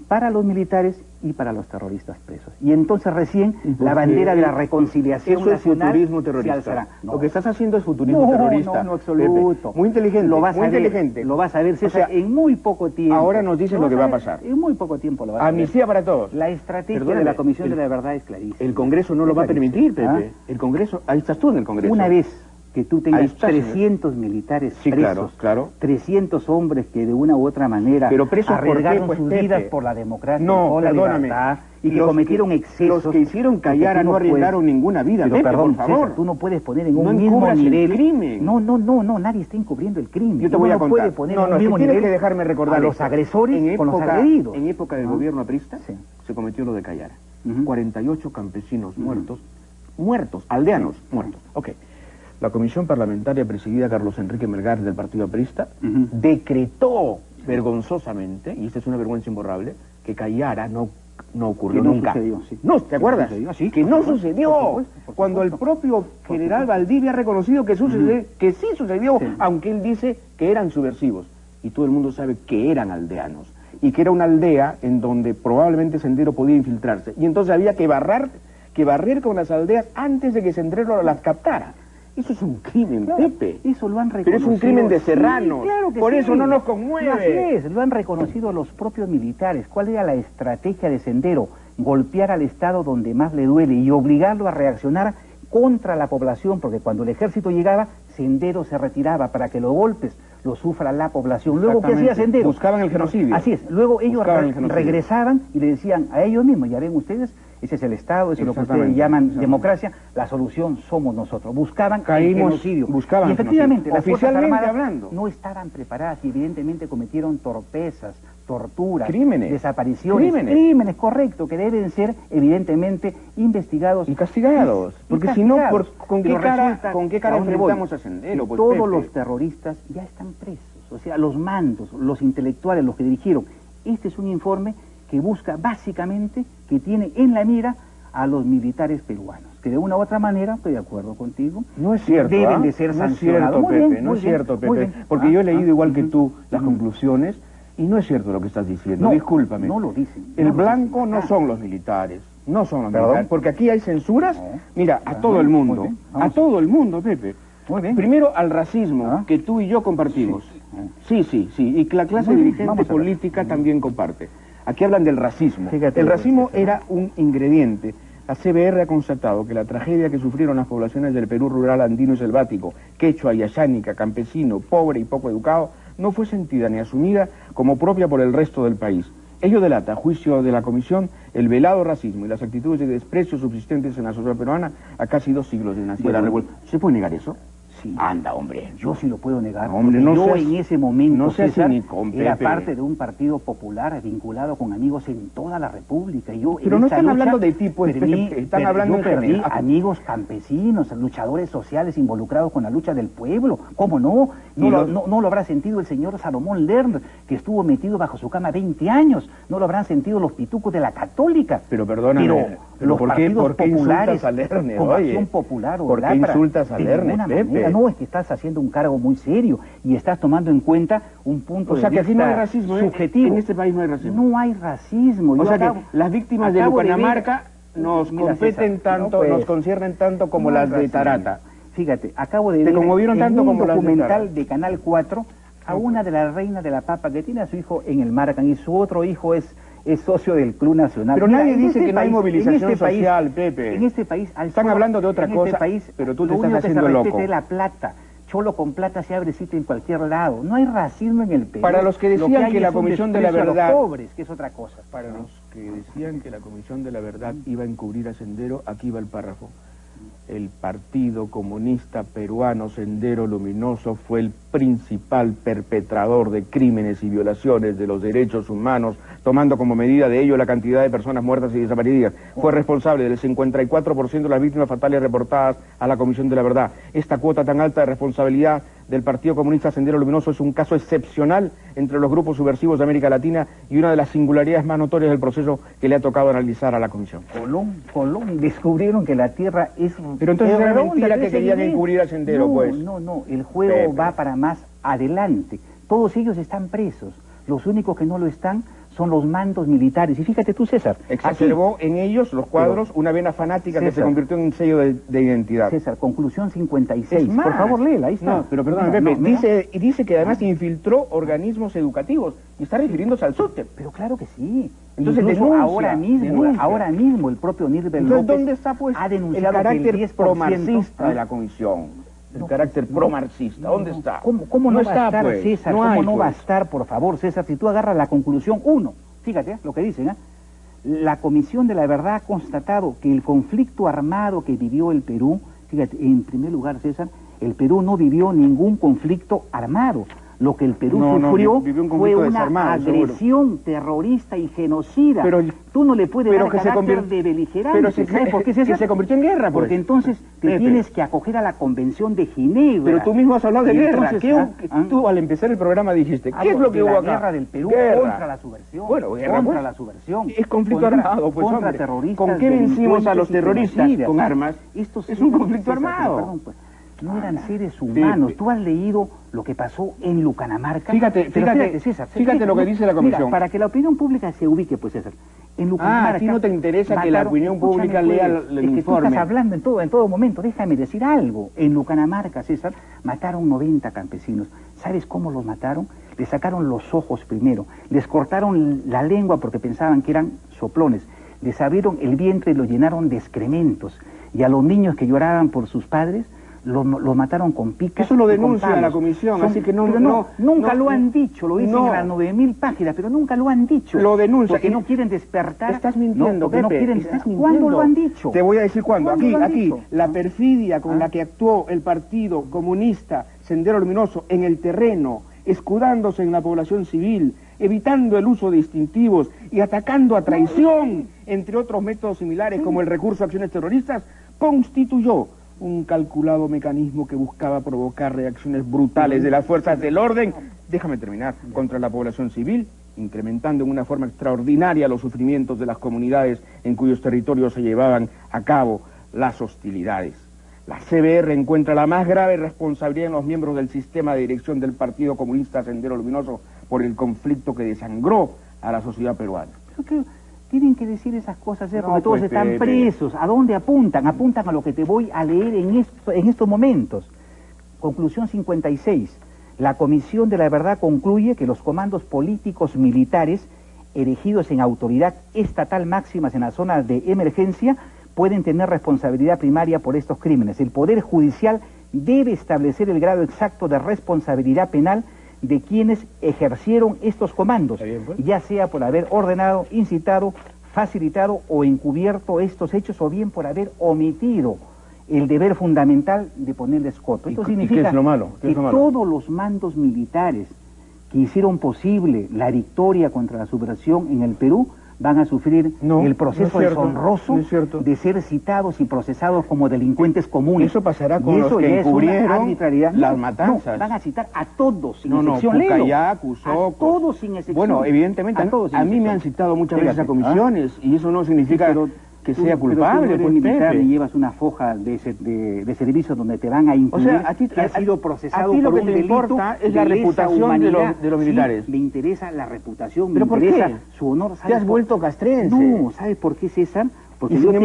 para los militares y para los terroristas presos. Y entonces recién la bandera de la reconciliación eso nacional es futurismo terrorista. se alzará. No. Lo que estás haciendo es futurismo terrorista. No, absoluto. Pepe. Muy inteligente, lo vas muy a ver, inteligente. Lo vas a ver, César, o sea, en muy poco tiempo. Ahora nos dices lo que va a pasar. En muy poco tiempo lo vas a ver. Amnistía para todos. La estrategia de la Comisión de la Verdad es clarísima. El Congreso no lo va a permitir, Pepe. El Congreso, ahí estás tú en el Congreso. Una vez que tú tengas 300 militares presos, claro. 300 hombres que de una u otra manera arriesgaron sus vidas por la democracia, por la libertad, y que cometieron excesos. Los que hicieron callar no arriesgaron ninguna vida, pero Pepe, perdón, por favor. César, tú no puedes poner en un mismo nivel... el crimen. No, nadie está encubriendo el crimen. Yo te voy a contar. Puede poner en un mismo tienes nivel que dejarme recordar a los agresores con los agredidos. En época del gobierno aprista se cometió lo de Callara. 48 campesinos muertos, aldeanos muertos. Ok. La comisión parlamentaria presidida Carlos Enrique Melgar del Partido Aprista decretó vergonzosamente, y esta es una vergüenza imborrable, que Callara no ocurrió nunca. Sucedió, sí. No, ¿te acuerdas? Sí, que no sucedió. Por supuesto. Cuando el propio general Valdivia ha reconocido que que sí sucedió, aunque él dice que eran subversivos. Y todo el mundo sabe que eran aldeanos. Y que era una aldea en donde probablemente Sendero podía infiltrarse. Y entonces había que barrer con las aldeas antes de que Sendero las captara. Eso es un crimen, Pepe. Eso lo han reconocido. Pero es un crimen de serranos. Sí, claro que por eso no nos conmueve. Así es, lo han reconocido los propios militares. ¿Cuál era la estrategia de Sendero? Golpear al Estado donde más le duele y obligarlo a reaccionar contra la población, porque cuando el ejército llegaba, Sendero se retiraba para que los golpes lo sufra la población. Luego, ¿qué hacía Sendero? Buscaban el genocidio. Así es. Luego ellos regresaban y le decían a ellos mismos, ya ven ustedes, ese es el Estado, eso es lo que ustedes llaman democracia, la solución somos nosotros. Buscaban el genocidio. Buscaban y efectivamente, las Fuerzas Armadas hablando, no estaban preparadas y evidentemente cometieron torpezas, torturas, crímenes, desapariciones, crímenes, correcto, que deben ser evidentemente investigados y castigados. Porque si no, ¿con qué cara enfrentamos a Sendero? Pues, todos los terroristas ya están presos, o sea, los mandos, los intelectuales, los que dirigieron. Este es un informe que busca básicamente, que tiene en la mira a los militares peruanos, que de una u otra manera, estoy de acuerdo contigo, no es cierto, deben de ser sancionados. No es cierto, Pepe, porque yo he leído igual que tú las conclusiones y no es cierto lo que estás diciendo, no, discúlpame. No lo dicen. El blanco no son los militares, no son los militares, porque aquí hay censuras, mira, a todo el mundo, a todo el mundo, Pepe. Muy bien. Primero al racismo, que tú y yo compartimos. Sí, y la clase dirigente política también comparte. Aquí hablan del racismo. Fíjate, el racismo era un ingrediente. La CBR ha constatado que la tragedia que sufrieron las poblaciones del Perú rural, andino y selvático, quechua y ayánica, campesino, pobre y poco educado, no fue sentida ni asumida como propia por el resto del país. Ello delata, a juicio de la Comisión, el velado racismo y las actitudes de desprecio subsistentes en la sociedad peruana a casi 2 siglos de nacido la revuelta. ¿Se puede negar eso? Sí. Anda, hombre. Yo sí lo puedo negar. Hombre, no yo en ese momento, César, era parte de un partido popular vinculado con amigos en toda la República. Pero no están hablando de tipo, están hablando en general. Amigos campesinos, luchadores sociales involucrados con la lucha del pueblo. ¿Cómo no? No lo habrá sentido el señor Salomón Lerner, que estuvo metido bajo su cama 20 años. No lo habrán sentido los pitucos de la Católica. Pero perdóname, los partidos populares, a Lerner, con Acción Popular, ¿por qué insultas a Lerner, Pepe? No, es que estás haciendo un cargo muy serio y estás tomando en cuenta un punto de vista que aquí no hay racismo, subjetivo. En este país no hay racismo. No hay racismo. O sea que las víctimas de Lucanamarca nos competen tanto, nos conciernen tanto como las de Tarata. Fíjate, acabo de ver conmovieron tanto en un como documental de Canal 4 a una de las reinas de la papa que tiene a su hijo en el Maracan y su otro hijo es socio del Club Nacional. Pero nadie dice que no hay movilización social, Pepe. En este país... Están hablando de otra cosa, pero tú te estás haciendo loco. Lo único que se respeta es la plata. Cholo con plata se abre sitio en cualquier lado. No hay racismo en el Perú. Para los que decían que la Comisión de la Verdad... a los pobres, que es otra cosa. Para los que decían que la Comisión de la Verdad iba a encubrir a Sendero, aquí va el párrafo. El Partido Comunista Peruano Sendero Luminoso fue el principal perpetrador de crímenes y violaciones de los derechos humanos, tomando como medida de ello la cantidad de personas muertas y desaparecidas. Fue responsable del 54% de las víctimas fatales reportadas a la Comisión de la Verdad. Esta cuota tan alta de responsabilidad del Partido Comunista Sendero Luminoso es un caso excepcional entre los grupos subversivos de América Latina y una de las singularidades más notorias del proceso que le ha tocado analizar a la Comisión. Colón descubrieron que la Tierra es... Pero entonces era mentira que querían encubrir a Sendero, pues. No, el juego va para más adelante. Todos ellos están presos. Los únicos que no lo están son los mandos militares. Y fíjate tú, César. Exacerbó en ellos, los cuadros, una vena fanática que se convirtió en un sello de identidad. César, conclusión 56. Por favor, léela, ahí está. No, pero perdón, Pepe, dice que además infiltró organismos educativos. Y está refiriéndose al SUTEP. Pero claro que sí. Entonces denuncia, ahora mismo el propio Nirvel López ¿dónde está, pues, ha denunciado el carácter que el 10% pro-marxista de la comisión? El carácter pro-marxista, ¿dónde está? ¿Cómo no va a estar, pues, César? ¿Cómo no va a estar, por favor, César? Si tú agarras la conclusión 1, fíjate lo que dicen, la Comisión de la Verdad ha constatado que el conflicto armado que vivió el Perú, fíjate, en primer lugar, César, el Perú no vivió ningún conflicto armado. Lo que el Perú sufrió fue una agresión terrorista y genocida. Pero tú no le puedes dar carácter de beligerante. ¿Sabes por qué se convirtió en guerra? Porque entonces te tienes que acoger a la Convención de Ginebra. Pero tú mismo has hablado de guerra. Tú al empezar el programa dijiste, ¿qué es lo que hubo acá? La guerra del Perú contra la subversión. Bueno, contra la subversión. Es conflicto armado, pues, contra hombre. terroristas. ¿Con qué vencimos a los terroristas? Con armas. Es un conflicto armado. No eran seres humanos. Tú has leído lo que pasó en Lucanamarca. Fíjate, César, fíjate lo que dice la Comisión. Mira, para que la opinión pública se ubique, pues, César. En Lucanamarca, a ti no te interesa que la opinión pública lea el informe. Tú estás hablando en todo momento. Déjame decir algo. En Lucanamarca, César, mataron 90 campesinos. ¿Sabes cómo los mataron? Les sacaron los ojos primero. Les cortaron la lengua porque pensaban que eran soplones. Les abrieron el vientre y lo llenaron de excrementos. Y a los niños que lloraban por sus padres, lo mataron con picas. Eso lo denuncia la Comisión, así que nunca lo han dicho, lo dicen en las 9.000 páginas, pero nunca lo han dicho. Lo denuncia. Porque no quieren despertar. Estás mintiendo, Pepe, no quieren. estás mintiendo. ¿Cuándo lo han dicho? Te voy a decir cuándo. Aquí, la perfidia con la que actuó el Partido Comunista Sendero Luminoso en el terreno, escudándose en la población civil, evitando el uso de distintivos y atacando a traición, entre otros métodos similares como el recurso a acciones terroristas, constituyó un calculado mecanismo que buscaba provocar reacciones brutales de las fuerzas del orden, déjame terminar, contra la población civil, incrementando en una forma extraordinaria los sufrimientos de las comunidades en cuyos territorios se llevaban a cabo las hostilidades. La CBR encuentra la más grave responsabilidad en los miembros del sistema de dirección del Partido Comunista Sendero Luminoso por el conflicto que desangró a la sociedad peruana. Tienen que decir esas cosas, porque todos están presos. ¿A dónde apuntan? Apuntan a lo que te voy a leer en estos momentos. Conclusión 56. La Comisión de la Verdad concluye que los comandos políticos militares erigidos en autoridad estatal máximas en las zonas de emergencia pueden tener responsabilidad primaria por estos crímenes. El Poder Judicial debe establecer el grado exacto de responsabilidad penal de quienes ejercieron estos comandos, ya sea por haber ordenado, incitado, facilitado o encubierto estos hechos, o bien por haber omitido el deber fundamental de ponerles coto. Esto significa ¿qué es lo malo? que todos los mandos militares que hicieron posible la victoria contra la subversión en el Perú van a sufrir el proceso deshonroso de ser citados y procesados como delincuentes comunes. Eso pasará con los que encubrieron las matanzas. Van a citar a todos sin excepción. Pucayac, Usoco. A todos sin excepción. Bueno, evidentemente, a mí me han citado muchas veces a comisiones y eso no significa que sea culpable. Pero tú eres militar y llevas una foja de servicio donde te van a incluir que has sido procesado por un delito. A ti lo que te importa es la reputación de los militares. Sí, me interesa la reputación, ¿pero me interesa su honor. ¿Te has vuelto castrense? No, ¿sabes por qué, César? Porque y sin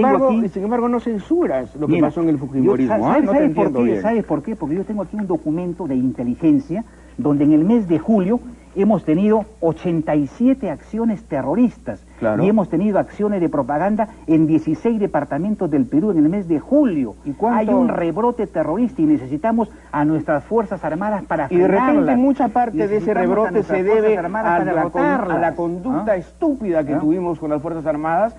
embargo no censuras lo que pasó en el fujimorismo. ¿Sabes por qué? ¿Sabes por qué? Porque yo tengo aquí un documento de inteligencia donde en el mes de julio hemos tenido 87 acciones terroristas. Claro. Y hemos tenido acciones de propaganda en 16 departamentos del Perú en el mes de julio. ¿Y cuánto? Hay un rebrote terrorista y necesitamos a nuestras Fuerzas Armadas para Y de repente frenarlas. mucha parte de ese rebrote se debe a la conducta ¿Ah? estúpida que ¿Ah? tuvimos con las Fuerzas Armadas,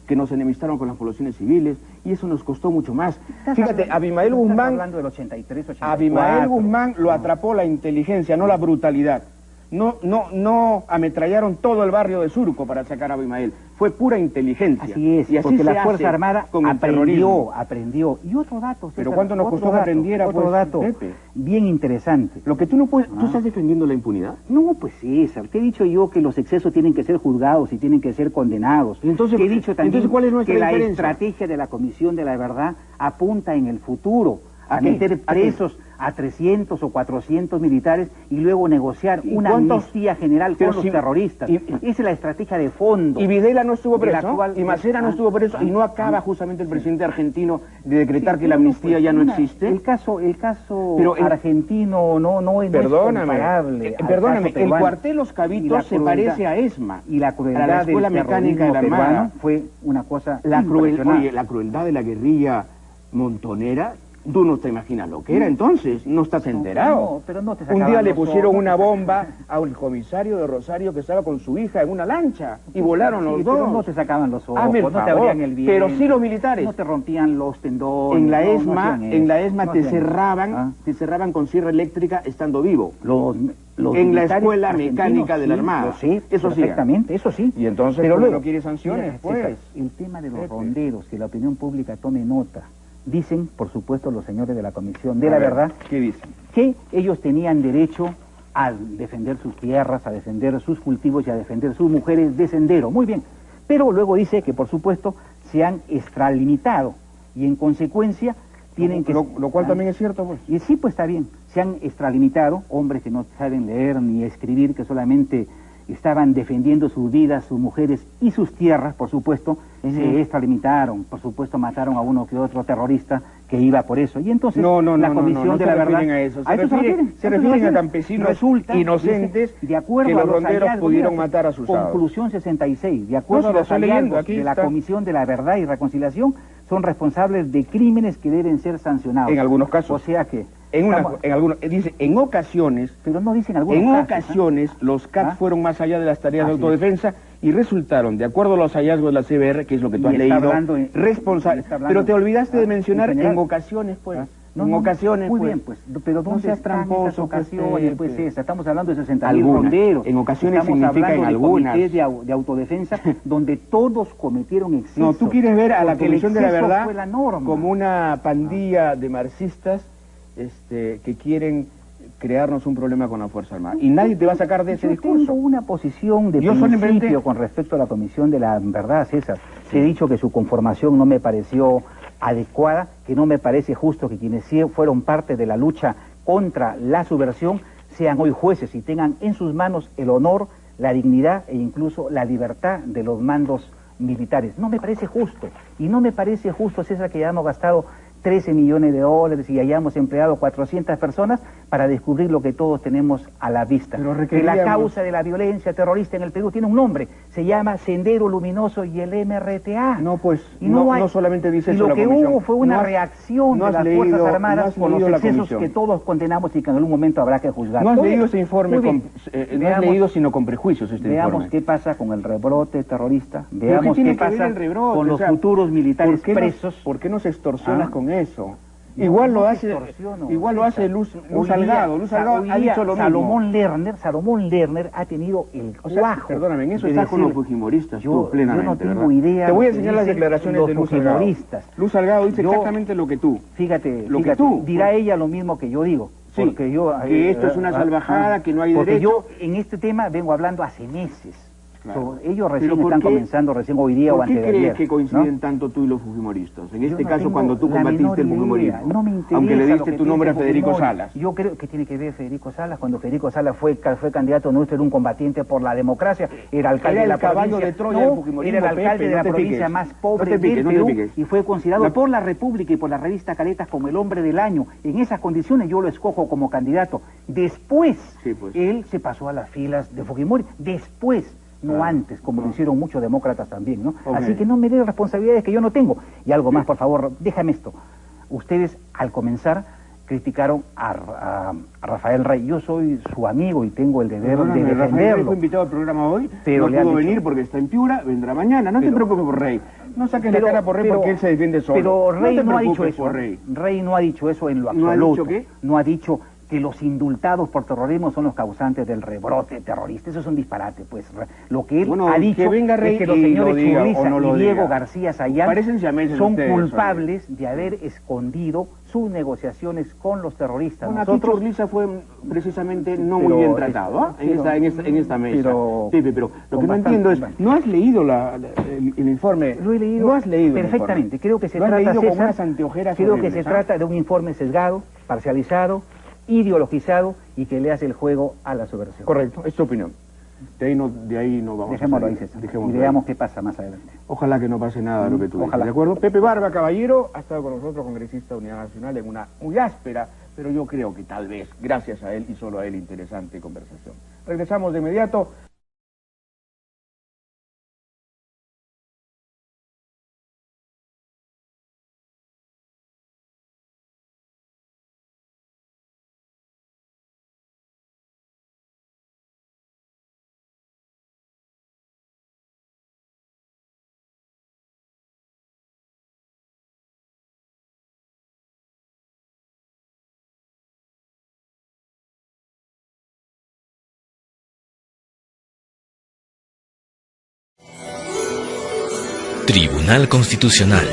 que nos enemistaron con las poblaciones civiles, y eso nos costó mucho más. Fíjate, Abimael Guzmán, hablando del 83, 84. Abimael Guzmán lo atrapó la inteligencia, no la brutalidad. No ametrallaron todo el barrio de Surco para sacar a Abimael. Fue pura inteligencia. Así es, y así porque se la hace Fuerza Armada con el terrorismo. aprendió. Y otro dato, César, Pero ¿cuánto nos costó que aprendiera? Otro pues, dato Pepe? bien interesante. Lo que tú no puedes... ¿Tú estás defendiendo la impunidad? No, pues César, te he dicho yo que los excesos tienen que ser juzgados y tienen que ser condenados. Entonces, te he dicho también ¿cuál es nuestra que la diferencia? estrategia de la Comisión de la Verdad apunta en el futuro a qué? meter presos a 300 o 400 militares y luego negociar una amnistía general con los terroristas. Esa es la estrategia de fondo. Y Videla no estuvo preso, cual, y Macera no estuvo preso, y no acaba justamente el presidente argentino de decretar que la amnistía ya no existe. El caso Pero argentino no es comparable. Perdóname, el cuartel Los Cabitos se parece a ESMA. Y la crueldad a la Escuela del Mecánica de la peruano Armada fue una cosa la impresionante. crueldad de la guerrilla montonera. Tú no te imaginas lo que era entonces, no estás enterado. No, pero no te un sacaban día le los pusieron ojos, una bomba al comisario de Rosario que estaba con su hija en una lancha y volaron los dos. Pero no te sacaban los ojos, Hazme el no te favor, abrían el vientre, pero sí los militares. no te rompían los tendones. En la no ESMA hacían te eso. cerraban con sierra eléctrica estando vivo. Los en la militares Escuela argentinos, Mecánica de la sí, Armada. lo sé, eso sí. perfectamente, eso sí. Y entonces, pero ¿cómo luego no quiere sanciones? mira, Pues César, el tema de los ronderos, que la opinión pública tome nota. Dicen, por supuesto, los señores de la Comisión de la Verdad, ¿qué dicen? Que ellos tenían derecho a defender sus tierras, a defender sus cultivos y a defender sus mujeres de sendero. Muy bien. Pero luego dice que, por supuesto, se han extralimitado y, en consecuencia, tienen que... Lo cual también es cierto, pues. Y sí, pues está bien. Se han extralimitado, hombres que no saben leer ni escribir, que solamente estaban defendiendo sus vidas, sus mujeres y sus tierras, por supuesto, se extralimitaron, por supuesto mataron a uno que otro terrorista que iba por eso. Y entonces la Comisión de la Verdad... A eso. Se refieren a campesinos inocentes de acuerdo que a los ronderos pudieron matar a sus Conclusión 66. De acuerdo a los hallazgos de la Comisión de la Verdad y Reconciliación, son responsables de crímenes que deben ser sancionados. En algunos casos. O sea que... dice, en ocasiones, pero no dicen algunos casos, ocasiones los CAT fueron más allá de las tareas de autodefensa y resultaron, de acuerdo a los hallazgos de la CBR, que es lo que tú has leído, responsables. Pero te olvidaste de mencionar en ocasiones, pues. En ocasiones, muy pues. bien, pues. Pero ¿dónde no seas están tramposo, esas ocasiones, pues, Pepe. Estamos hablando de 60.000 Algunas. ronderos. En ocasiones estamos significa en hablando de algunas. comités de autodefensa donde todos cometieron excesos. No, tú quieres ver a la porque el Comisión de la exceso Verdad fue la norma. como una pandilla de marxistas que quieren crearnos un problema con la Fuerza Armada. Y nadie te va a sacar de ese discurso. Yo tengo una posición de principio con respecto a la Comisión de la Verdad, César. Sí. He dicho que su conformación no me pareció adecuada, que no me parece justo que quienes sí fueron parte de la lucha contra la subversión sean hoy jueces y tengan en sus manos el honor, la dignidad e incluso la libertad de los mandos militares. No me parece justo. Y no me parece justo, César, que hayamos gastado 13 millones de dólares y hayamos empleado 400 personas para descubrir lo que todos tenemos a la vista. Que la causa de la violencia terrorista en el Perú tiene un nombre, se llama Sendero Luminoso y el MRTA. No, pues, y no solamente dice eso la Comisión. Y lo que hubo fue una reacción de las Fuerzas Armadas con los excesos que todos condenamos y que en algún momento habrá que juzgar. No has leído ese informe, no has leído sino con prejuicios este informe. Veamos qué pasa con el rebrote terrorista, veamos qué pasa con los futuros militares presos. ¿Por qué nos extorsionas con eso? Igual lo hace Luz Salgado. Luz Salgado ha dicho lo mismo. Salomón Lerner ha tenido el cuajo. Perdóname, en eso está con los fujimoristas, tú plenamente. Yo no tengo idea. Te voy a enseñar las declaraciones de Luz Salgado. Luz Salgado dice exactamente lo que tú. Fíjate, tú. Dirá ella lo mismo que yo digo. Sí, porque que esto es una salvajada, que no hay porque derecho. Porque yo en este tema vengo hablando hace meses. Claro. Ellos recién están comenzando, recién hoy día o antes de ayer. ¿Por qué crees que coinciden tanto tú y los fujimoristas? En este caso, cuando tú combatiste el fujimorismo, aunque le diste tu nombre a Federico Salas. Yo creo que tiene que ver Federico Salas. Cuando Federico Salas fue candidato nuestro, era un combatiente por la democracia, era alcalde de la provincia. De Troya del fujimorismo, era el alcalde de la provincia más pobre del Perú y fue considerado por la República y por la revista Caretas como el hombre del año. En esas condiciones yo lo escojo como candidato. Después, él se pasó a las filas de Fujimori. Después, no antes, como lo hicieron muchos demócratas también, ¿no? Así que no me dé responsabilidades que yo no tengo. Y algo más, por favor, déjame esto. Ustedes, al comenzar, criticaron a Rafael Rey. Yo soy su amigo y tengo el deber de defenderlo. Rafael Rey fue invitado al programa hoy, pero no pudo venir porque está en Piura, vendrá mañana. No te preocupes por Rey. No saques la cara por Rey porque él se defiende solo. Pero Rey no ha dicho eso. Rey no ha dicho eso en lo absoluto. ¿No ha dicho qué? No ha dicho que los indultados por terrorismo son los causantes del rebrote terrorista. Eso es un disparate, pues. Lo que él ha dicho es que los señores Churriza y Diego García Sayán son culpables de haber escondido sus negociaciones con los terroristas. Bueno, aquí Churriza fue precisamente no muy bien tratado en esta mesa. Pero lo que no entiendo es, ¿no has leído el informe? Lo he leído no has leído perfectamente. Creo que se trata de un informe sesgado, parcializado, ideologizado y que le hace el juego a la subversión. Correcto, es tu opinión. De ahí no vamos Dejémoslo ahí, César. Y veamos qué pasa más adelante. Ojalá que no pase nada de lo que tú dices, ¿de acuerdo? Pepe Barba Caballero ha estado con nosotros, congresista de Unidad Nacional, en una muy áspera, pero yo creo que tal vez, gracias a él y solo a él, interesante conversación. Regresamos de inmediato. Tribunal Constitucional.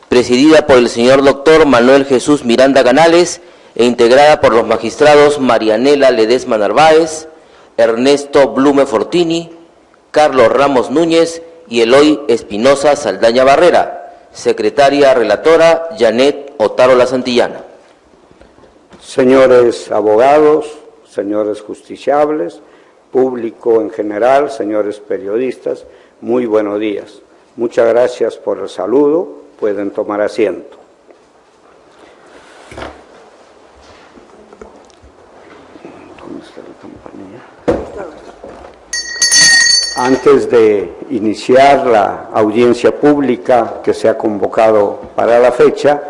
Presidida por el señor doctor Manuel Jesús Miranda Canales e integrada por los magistrados Marianela Ledesma Narváez, Ernesto Blume Fortini, Carlos Ramos Núñez y Eloy Espinosa Saldaña Barrera. Secretaria relatora, Janet Otárola Santillana. Señores abogados, señores justiciables, público en general, señores periodistas, muy buenos días. Muchas gracias por el saludo, pueden tomar asiento. ¿Dónde está la campanilla? Antes de iniciar la audiencia pública que se ha convocado para la fecha,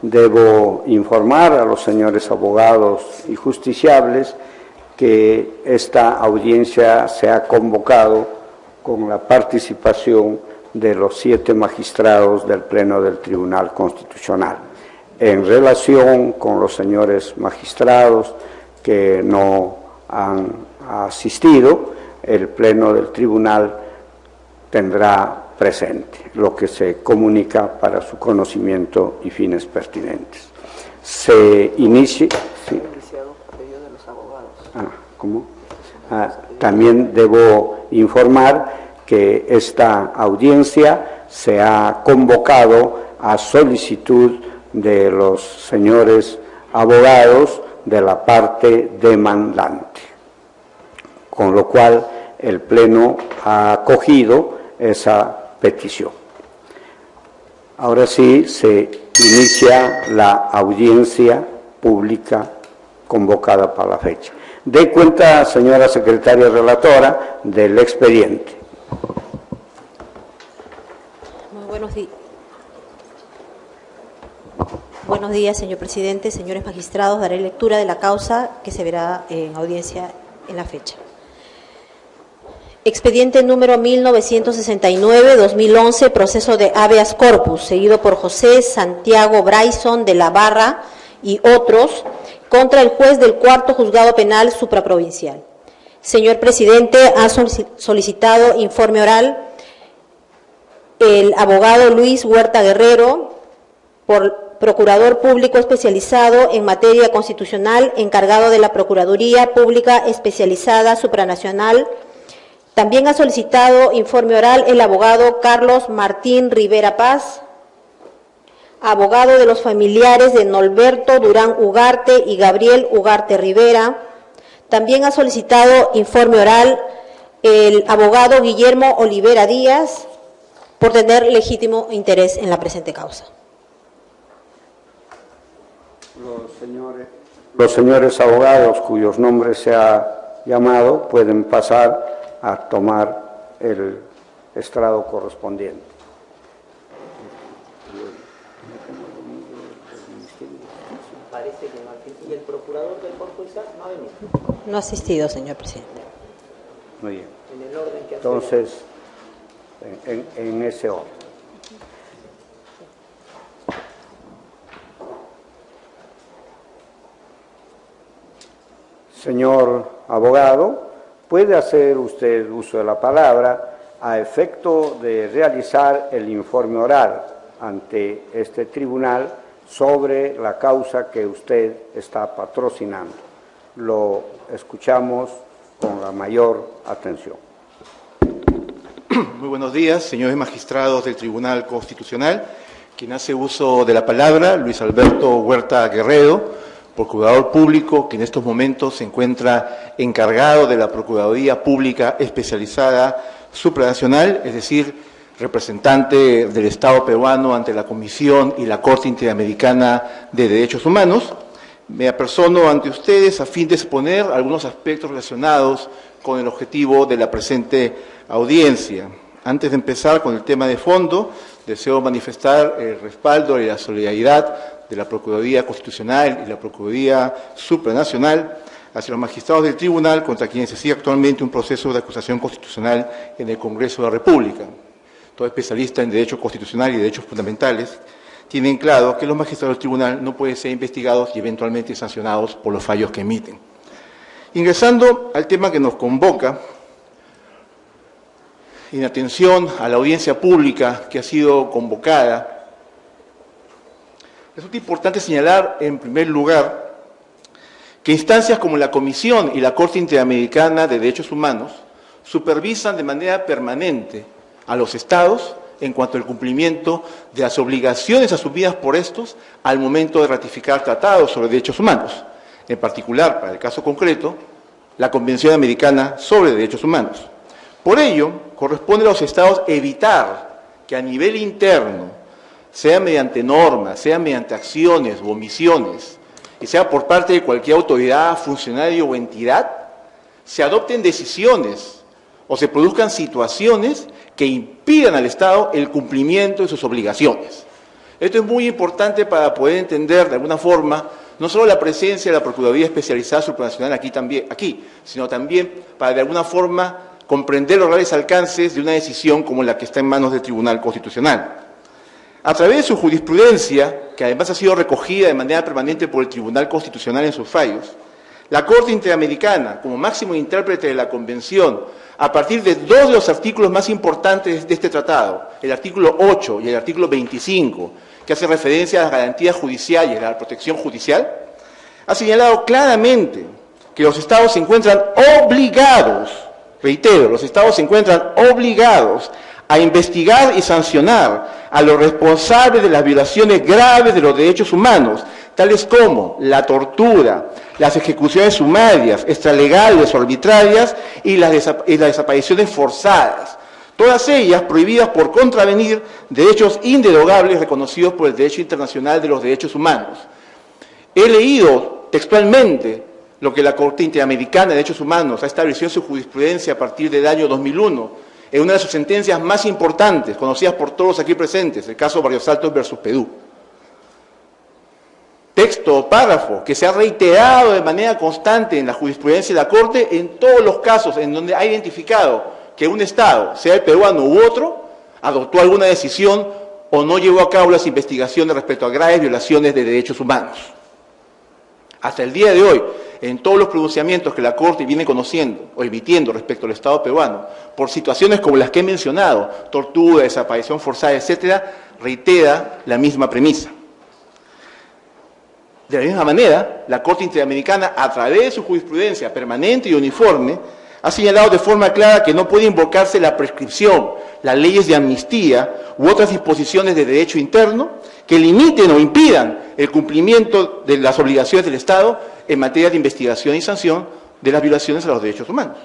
debo informar a los señores abogados y justiciables que esta audiencia se ha convocado con la participación de los 7 magistrados del Pleno del Tribunal Constitucional. En relación con los señores magistrados que no han asistido, el Pleno del Tribunal tendrá presente lo que se comunica para su conocimiento y fines pertinentes. Se inicia... ¿sí? ¿Cómo? También debo informar que esta audiencia se ha convocado a solicitud de los señores abogados de la parte demandante, con lo cual el Pleno ha acogido esa petición. Ahora sí se inicia la audiencia pública convocada para la fecha. Dé cuenta, señora secretaria relatora, del expediente. Muy buenos días. Buenos días, señor presidente, señores magistrados. Daré lectura de la causa que se verá en audiencia en la fecha. Expediente número 1969-2011, proceso de habeas corpus, seguido por José Santiago Bryson de la Barra y otros, contra el juez del 4º Juzgado Penal Supraprovincial. Señor presidente, ha solicitado informe oral el abogado Luis Huerta Guerrero, procurador público especializado en materia constitucional, encargado de la Procuraduría Pública Especializada Supranacional. También ha solicitado informe oral el abogado Carlos Martín Rivera Paz, abogado de los familiares de Norberto Durán Ugarte y Gabriel Ugarte Rivera. También ha solicitado informe oral el abogado Guillermo Olivera Díaz, por tener legítimo interés en la presente causa. Los señores abogados cuyos nombres se ha llamado pueden pasar a tomar el estrado correspondiente. Parece que no. ¿Y el procurador del Poder Judicial no ha venido? No ha asistido, señor presidente. Muy bien. En el orden que Entonces, en ese orden. Señor abogado, puede hacer usted uso de la palabra a efecto de realizar el informe oral ante este tribunal sobre la causa que usted está patrocinando. Lo escuchamos con la mayor atención. Muy buenos días, señores magistrados del Tribunal Constitucional. Quien hace uso de la palabra, Luis Alberto Huerta Guerrero, procurador público que en estos momentos se encuentra encargado de la Procuraduría Pública Especializada Supranacional, es decir, representante del Estado peruano ante la Comisión y la Corte Interamericana de Derechos Humanos. Me apersono ante ustedes a fin de exponer algunos aspectos relacionados con el objetivo de la presente audiencia. Antes de empezar con el tema de fondo, deseo manifestar el respaldo y la solidaridad de la Procuraduría Constitucional y la Procuraduría Supranacional hacia los magistrados del Tribunal contra quienes se sigue actualmente un proceso de acusación constitucional en el Congreso de la República. Todo especialista en Derecho Constitucional y Derechos Fundamentales tienen claro que los magistrados del Tribunal no pueden ser investigados y eventualmente sancionados por los fallos que emiten. Ingresando al tema que nos convoca, en atención a la audiencia pública que ha sido convocada, resulta importante señalar, en primer lugar, que instancias como la Comisión y la Corte Interamericana de Derechos Humanos supervisan de manera permanente a los Estados en cuanto al cumplimiento de las obligaciones asumidas por estos al momento de ratificar tratados sobre derechos humanos, en particular, para el caso concreto, la Convención Americana sobre Derechos Humanos. Por ello, corresponde a los Estados evitar que a nivel interno, sea mediante normas, sea mediante acciones o omisiones, y sea por parte de cualquier autoridad, funcionario o entidad, se adopten decisiones o se produzcan situaciones que impidan al Estado el cumplimiento de sus obligaciones. Esto es muy importante para poder entender de alguna forma no solo la presencia de la Procuraduría Especializada Supranacional aquí, sino también para de alguna forma comprender los reales alcances de una decisión como la que está en manos del Tribunal Constitucional. A través de su jurisprudencia, que además ha sido recogida de manera permanente por el Tribunal Constitucional en sus fallos, la Corte Interamericana, como máximo intérprete de la Convención, a partir de dos de los artículos más importantes de este tratado, el artículo 8 y el artículo 25, que hace referencia a las garantías judiciales y a la protección judicial, ha señalado claramente que los Estados se encuentran obligados, reitero, los Estados se encuentran obligados a investigar y sancionar a los responsables de las violaciones graves de los derechos humanos, tales como la tortura, las ejecuciones sumarias, extralegales o arbitrarias y las desapariciones forzadas, todas ellas prohibidas por contravenir derechos inderogables reconocidos por el derecho internacional de los derechos humanos. He leído textualmente lo que la Corte Interamericana de Derechos Humanos ha establecido en su jurisprudencia a partir del año 2001, en una de sus sentencias más importantes, conocidas por todos aquí presentes, el caso Barrios Altos versus Perú. Texto o párrafo que se ha reiterado de manera constante en la jurisprudencia de la Corte en todos los casos en donde ha identificado que un Estado, sea el peruano u otro, adoptó alguna decisión o no llevó a cabo las investigaciones respecto a graves violaciones de derechos humanos. Hasta el día de hoy, en todos los pronunciamientos que la Corte viene conociendo o emitiendo respecto al Estado peruano, por situaciones como las que he mencionado, tortura, desaparición forzada, etcétera, reitera la misma premisa. De la misma manera, la Corte Interamericana, a través de su jurisprudencia permanente y uniforme, ha señalado de forma clara que no puede invocarse la prescripción, las leyes de amnistía u otras disposiciones de derecho interno que limiten o impidan el cumplimiento de las obligaciones del Estado en materia de investigación y sanción de las violaciones a los derechos humanos.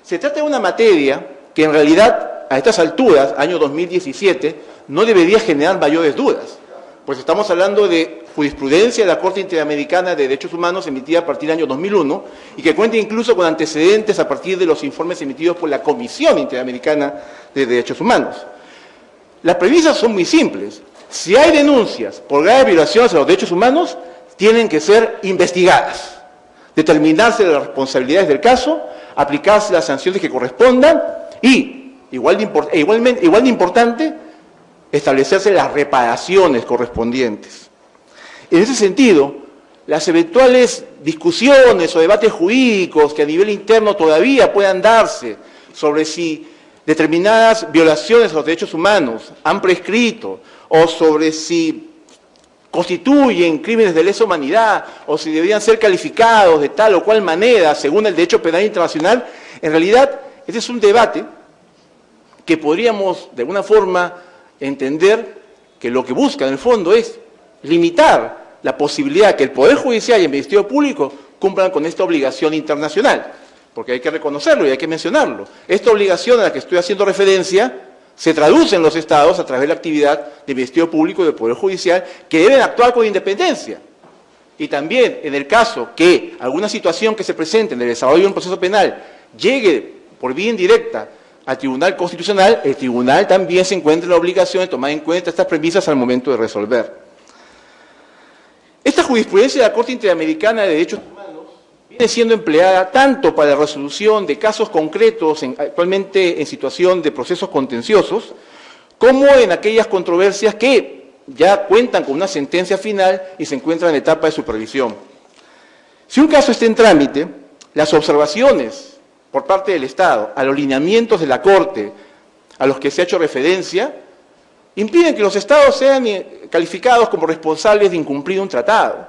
Se trata de una materia que en realidad, a estas alturas, año 2017, no debería generar mayores dudas, pues estamos hablando de jurisprudencia de la Corte Interamericana de Derechos Humanos emitida a partir del año 2001 y que cuenta incluso con antecedentes a partir de los informes emitidos por la Comisión Interamericana de Derechos Humanos. Las premisas son muy simples. Si hay denuncias por graves violaciones a los derechos humanos, tienen que ser investigadas, determinarse las responsabilidades del caso, aplicarse las sanciones que correspondan y, igual de importante, establecerse las reparaciones correspondientes. En ese sentido, las eventuales discusiones o debates jurídicos que a nivel interno todavía puedan darse sobre si determinadas violaciones a los derechos humanos han prescrito o sobre si constituyen crímenes de lesa humanidad o si deberían ser calificados de tal o cual manera según el derecho penal internacional, en realidad ese es un debate que podríamos de alguna forma entender que lo que busca en el fondo es limitar la posibilidad que el Poder Judicial y el Ministerio Público cumplan con esta obligación internacional, porque hay que reconocerlo y hay que mencionarlo. Esta obligación a la que estoy haciendo referencia se traduce en los Estados a través de la actividad del Ministerio Público y del Poder Judicial, que deben actuar con independencia. Y también, en el caso que alguna situación que se presente en el desarrollo de un proceso penal llegue por vía indirecta al Tribunal Constitucional, el Tribunal también se encuentra en la obligación de tomar en cuenta estas premisas al momento de resolver. Esta jurisprudencia de la Corte Interamericana de Derechos Humanos viene siendo empleada tanto para la resolución de casos concretos actualmente en situación de procesos contenciosos, como en aquellas controversias que ya cuentan con una sentencia final y se encuentran en etapa de supervisión. Si un caso está en trámite, las observaciones por parte del Estado a los lineamientos de la Corte a los que se ha hecho referencia impiden que los Estados sean calificados como responsables de incumplir un tratado.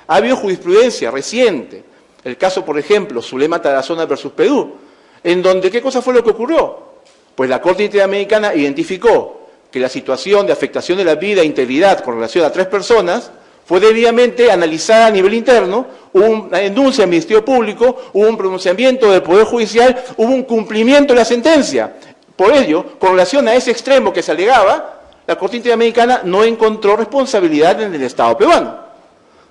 Ha habido jurisprudencia reciente, el caso, por ejemplo, Zulema Tarazona versus Perú, en donde, ¿qué cosa fue lo que ocurrió? Pues la Corte Interamericana identificó que la situación de afectación de la vida e integridad con relación a 3 personas fue debidamente analizada a nivel interno, hubo una denuncia al Ministerio Público, hubo un pronunciamiento del Poder Judicial, hubo un cumplimiento de la sentencia. Por ello, con relación a ese extremo que se alegaba, la Corte Interamericana no encontró responsabilidad en el Estado peruano.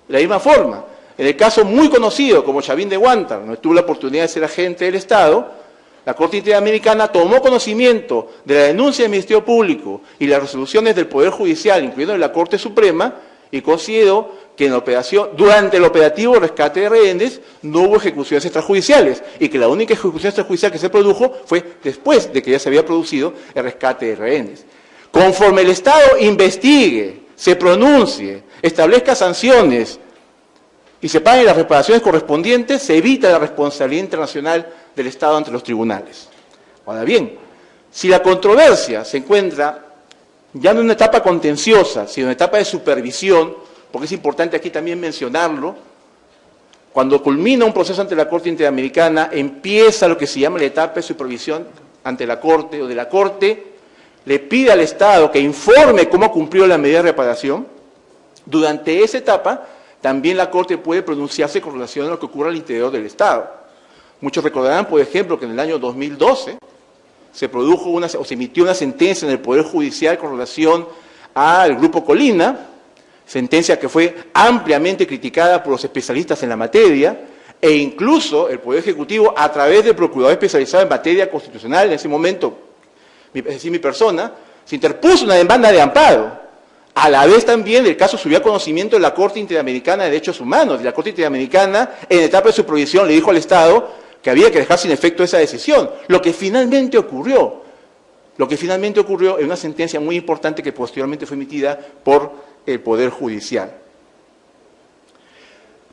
De la misma forma, en el caso muy conocido como Chavín de Huántar, donde tuvo la oportunidad de ser agente del Estado, la Corte Interamericana tomó conocimiento de la denuncia del Ministerio Público y las resoluciones del Poder Judicial, incluyendo la Corte Suprema, y consideró que durante el operativo rescate de rehenes no hubo ejecuciones extrajudiciales y que la única ejecución extrajudicial que se produjo fue después de que ya se había producido el rescate de rehenes. Conforme el Estado investigue, se pronuncie, establezca sanciones y se paguen las reparaciones correspondientes, se evita la responsabilidad internacional del Estado ante los tribunales. Ahora bien, si la controversia se encuentra ya no en una etapa contenciosa, sino en una etapa de supervisión, porque es importante aquí también mencionarlo, cuando culmina un proceso ante la Corte Interamericana, empieza lo que se llama la etapa de supervisión ante la Corte, o de la Corte le pide al Estado que informe cómo cumplió la medida de reparación. Durante esa etapa, también la Corte puede pronunciarse con relación a lo que ocurre al interior del Estado. Muchos recordarán, por ejemplo, que en el año 2012 se emitió una sentencia en el Poder Judicial con relación al Grupo Colina, sentencia que fue ampliamente criticada por los especialistas en la materia, e incluso el Poder Ejecutivo, a través del Procurador especializado en materia constitucional, en ese momento, es decir, mi persona, se interpuso una demanda de amparo. A la vez también el caso subió a conocimiento de la Corte Interamericana de Derechos Humanos, y la Corte Interamericana, en etapa de supervisión, le dijo al Estado que había que dejar sin efecto esa decisión. Lo que finalmente ocurrió en una sentencia muy importante que posteriormente fue emitida por el Poder Judicial.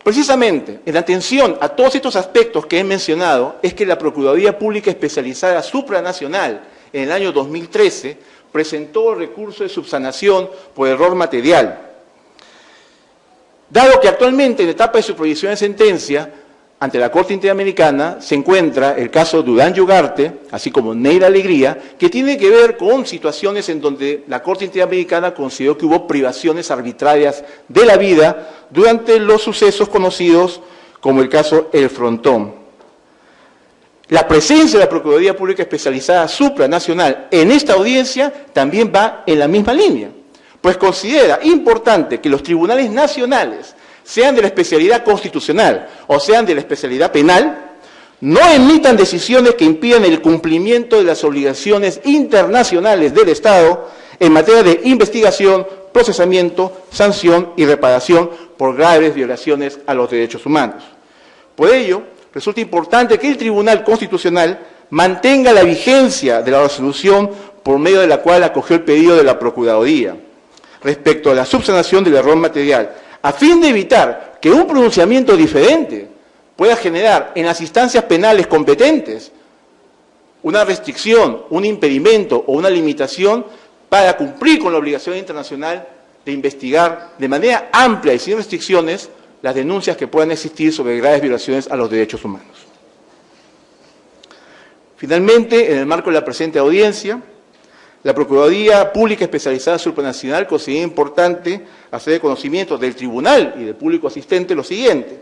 Precisamente, en atención a todos estos aspectos que he mencionado, es que la Procuraduría Pública Especializada Supranacional en el año 2013 presentó el recurso de subsanación por error material. Dado que actualmente en etapa de su provisión de sentencia, ante la Corte Interamericana se encuentra el caso Durán Ugarte, así como Neira Alegría, que tiene que ver con situaciones en donde la Corte Interamericana consideró que hubo privaciones arbitrarias de la vida durante los sucesos conocidos como el caso El Frontón. La presencia de la Procuraduría Pública Especializada Supranacional en esta audiencia también va en la misma línea, pues considera importante que los tribunales nacionales, sean de la especialidad constitucional o sean de la especialidad penal, no emitan decisiones que impidan el cumplimiento de las obligaciones internacionales del Estado en materia de investigación, procesamiento, sanción y reparación por graves violaciones a los derechos humanos. Por ello, resulta importante que el Tribunal Constitucional mantenga la vigencia de la resolución por medio de la cual acogió el pedido de la Procuraduría respecto a la subsanación del error material, a fin de evitar que un pronunciamiento diferente pueda generar en las instancias penales competentes una restricción, un impedimento o una limitación para cumplir con la obligación internacional de investigar de manera amplia y sin restricciones las denuncias que puedan existir sobre graves violaciones a los derechos humanos. Finalmente, en el marco de la presente audiencia, la Procuraduría Pública Especializada Supranacional considera importante hacer de conocimiento del tribunal y del público asistente lo siguiente.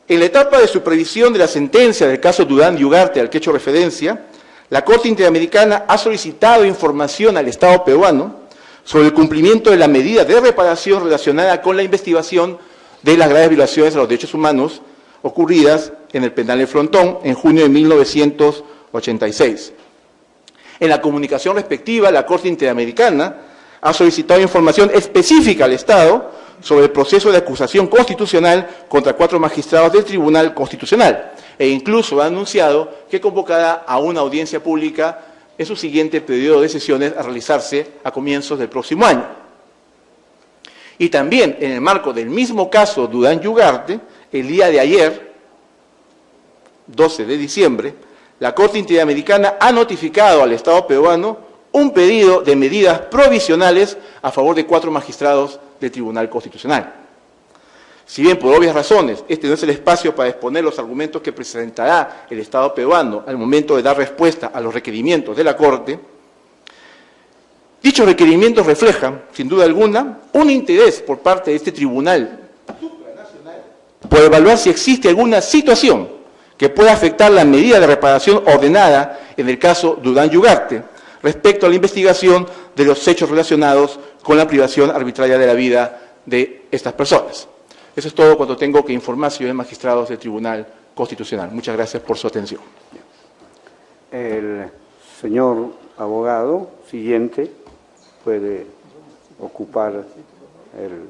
En la etapa de supervisión de la sentencia del caso Durán Ugarte al que he hecho referencia, la Corte Interamericana ha solicitado información al Estado peruano sobre el cumplimiento de la medida de reparación relacionada con la investigación de las graves violaciones a los derechos humanos ocurridas en el penal El Frontón en junio de 1986. En la comunicación respectiva, la Corte Interamericana ha solicitado información específica al Estado sobre el proceso de acusación constitucional contra 4 magistrados del Tribunal Constitucional e incluso ha anunciado que convocará a una audiencia pública en su siguiente periodo de sesiones a realizarse a comienzos del próximo año. Y también, en el marco del mismo caso Durán Ugarte, el día de ayer, 12 de diciembre, la Corte Interamericana ha notificado al Estado peruano un pedido de medidas provisionales a favor de 4 magistrados del Tribunal Constitucional. Si bien, por obvias razones, este no es el espacio para exponer los argumentos que presentará el Estado peruano al momento de dar respuesta a los requerimientos de la Corte, dichos requerimientos reflejan, sin duda alguna, un interés por parte de este tribunal supranacional por evaluar si existe alguna situación que pueda afectar la medida de reparación ordenada en el caso Durán Ugarte, respecto a la investigación de los hechos relacionados con la privación arbitraria de la vida de estas personas. Eso es todo cuanto tengo que informar, señores magistrados del Tribunal Constitucional. Muchas gracias por su atención. El señor abogado siguiente puede ocupar el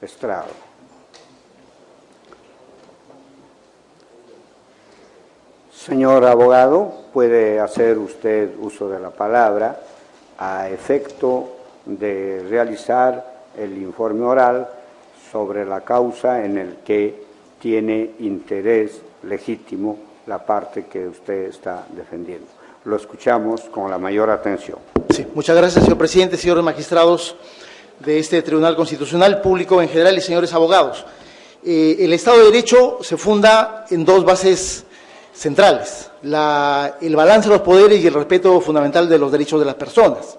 estrado. Señor abogado, puede hacer usted uso de la palabra a efecto de realizar el informe oral sobre la causa en el que tiene interés legítimo la parte que usted está defendiendo. Lo escuchamos con la mayor atención. Sí, muchas gracias, señor presidente, señores magistrados de este Tribunal Constitucional, público en general y señores abogados. El Estado de Derecho se funda en 2 bases centrales, el balance de los poderes y el respeto fundamental de los derechos de las personas.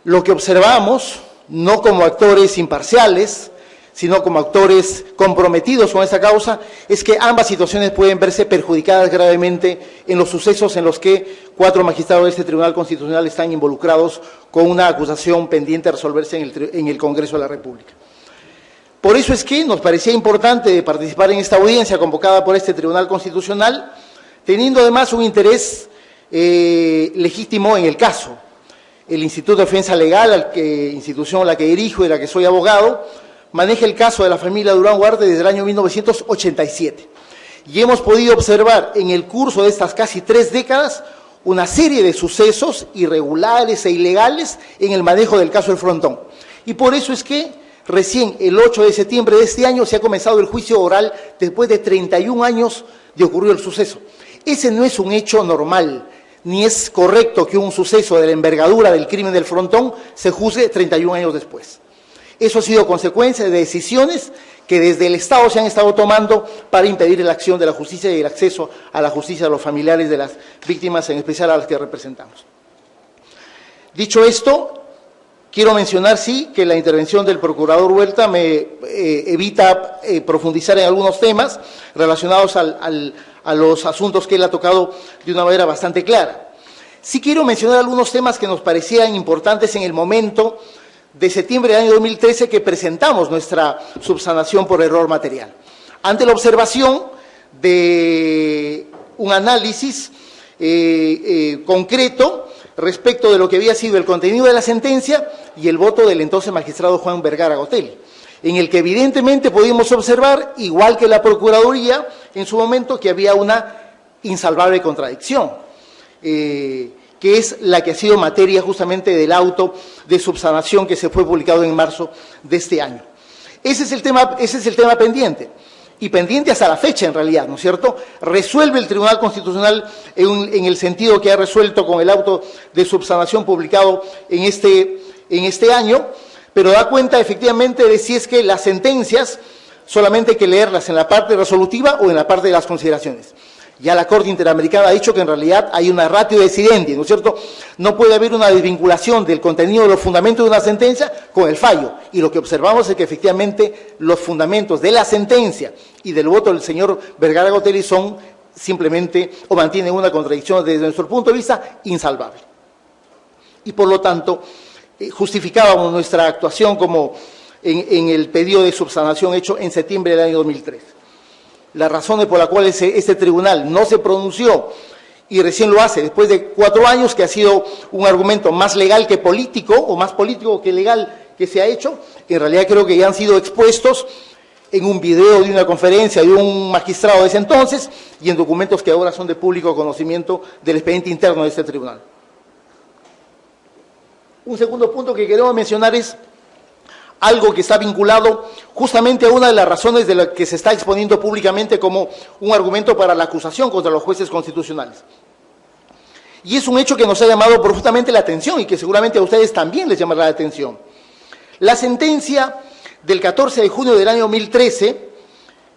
Lo que observamos, no como actores imparciales, sino como actores comprometidos con esta causa, es que ambas situaciones pueden verse perjudicadas gravemente en los sucesos en los que 4 magistrados de este Tribunal Constitucional están involucrados con una acusación pendiente de resolverse en el Congreso de la República. Por eso es que nos parecía importante participar en esta audiencia convocada por este Tribunal Constitucional, teniendo además un interés legítimo en el caso. El Instituto de Defensa Legal, institución a la que dirijo y de la que soy abogado, maneja el caso de la familia Durán Ugarte desde el año 1987. Y hemos podido observar en el curso de estas casi 3 décadas una serie de sucesos irregulares e ilegales en el manejo del caso El Frontón. Y por eso es que Recién el 8 de septiembre de este año se ha comenzado el juicio oral después de 31 años de ocurrido el suceso. Ese no es un hecho normal, ni es correcto que un suceso de la envergadura del crimen del Frontón se juzgue 31 años después. Eso ha sido consecuencia de decisiones que desde el Estado se han estado tomando para impedir la acción de la justicia y el acceso a la justicia de los familiares de las víctimas, en especial a las que representamos. Dicho esto, quiero mencionar, sí, que la intervención del procurador Huerta me evita profundizar en algunos temas relacionados a los asuntos que él ha tocado de una manera bastante clara. Sí quiero mencionar algunos temas que nos parecían importantes en el momento de septiembre del año 2013 que presentamos nuestra subsanación por error material. Ante la observación de un análisis concreto respecto de lo que había sido el contenido de la sentencia y el voto del entonces magistrado Juan Vergara Gotelli, en el que evidentemente pudimos observar, igual que la Procuraduría, en su momento, que había una insalvable contradicción, que es la que ha sido materia justamente del auto de subsanación que se fue publicado en marzo de este año. Ese es el tema pendiente. Y pendiente hasta la fecha, en realidad, ¿no es cierto? Resuelve el Tribunal Constitucional en el sentido que ha resuelto con el auto de subsanación publicado en este año, pero da cuenta efectivamente de si es que las sentencias solamente hay que leerlas en la parte resolutiva o en la parte de las consideraciones. Ya la Corte Interamericana ha dicho que en realidad hay una ratio decidendi, ¿no es cierto? No puede haber una desvinculación del contenido de los fundamentos de una sentencia con el fallo. Y lo que observamos es que efectivamente los fundamentos de la sentencia y del voto del señor Vergara Gotelli son simplemente, o mantienen una contradicción desde nuestro punto de vista, insalvable. Y por lo tanto, justificábamos nuestra actuación como en el pedido de subsanación hecho en septiembre del año 2013. Las razones por las cuales este tribunal no se pronunció y recién lo hace después de 4 años, que ha sido un argumento más legal que político, o más político que legal que se ha hecho, en realidad creo que ya han sido expuestos en un video de una conferencia de un magistrado de ese entonces y en documentos que ahora son de público conocimiento del expediente interno de este tribunal. Un segundo punto que queremos mencionar es algo que está vinculado justamente a una de las razones de la que se está exponiendo públicamente como un argumento para la acusación contra los jueces constitucionales. Y es un hecho que nos ha llamado profundamente la atención y que seguramente a ustedes también les llamará la atención. La sentencia del 14 de junio del año 2013,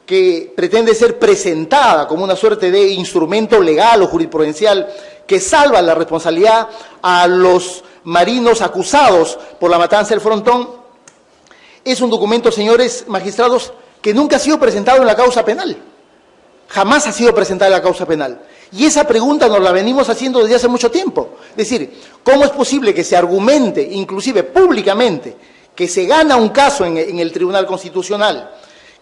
que pretende ser presentada como una suerte de instrumento legal o jurisprudencial que salva la responsabilidad a los marinos acusados por la matanza del Frontón, es un documento, señores magistrados, que nunca ha sido presentado en la causa penal. Jamás ha sido presentado en la causa penal. Y esa pregunta nos la venimos haciendo desde hace mucho tiempo. Es decir, ¿cómo es posible que se argumente, inclusive públicamente, que se gana un caso en el Tribunal Constitucional,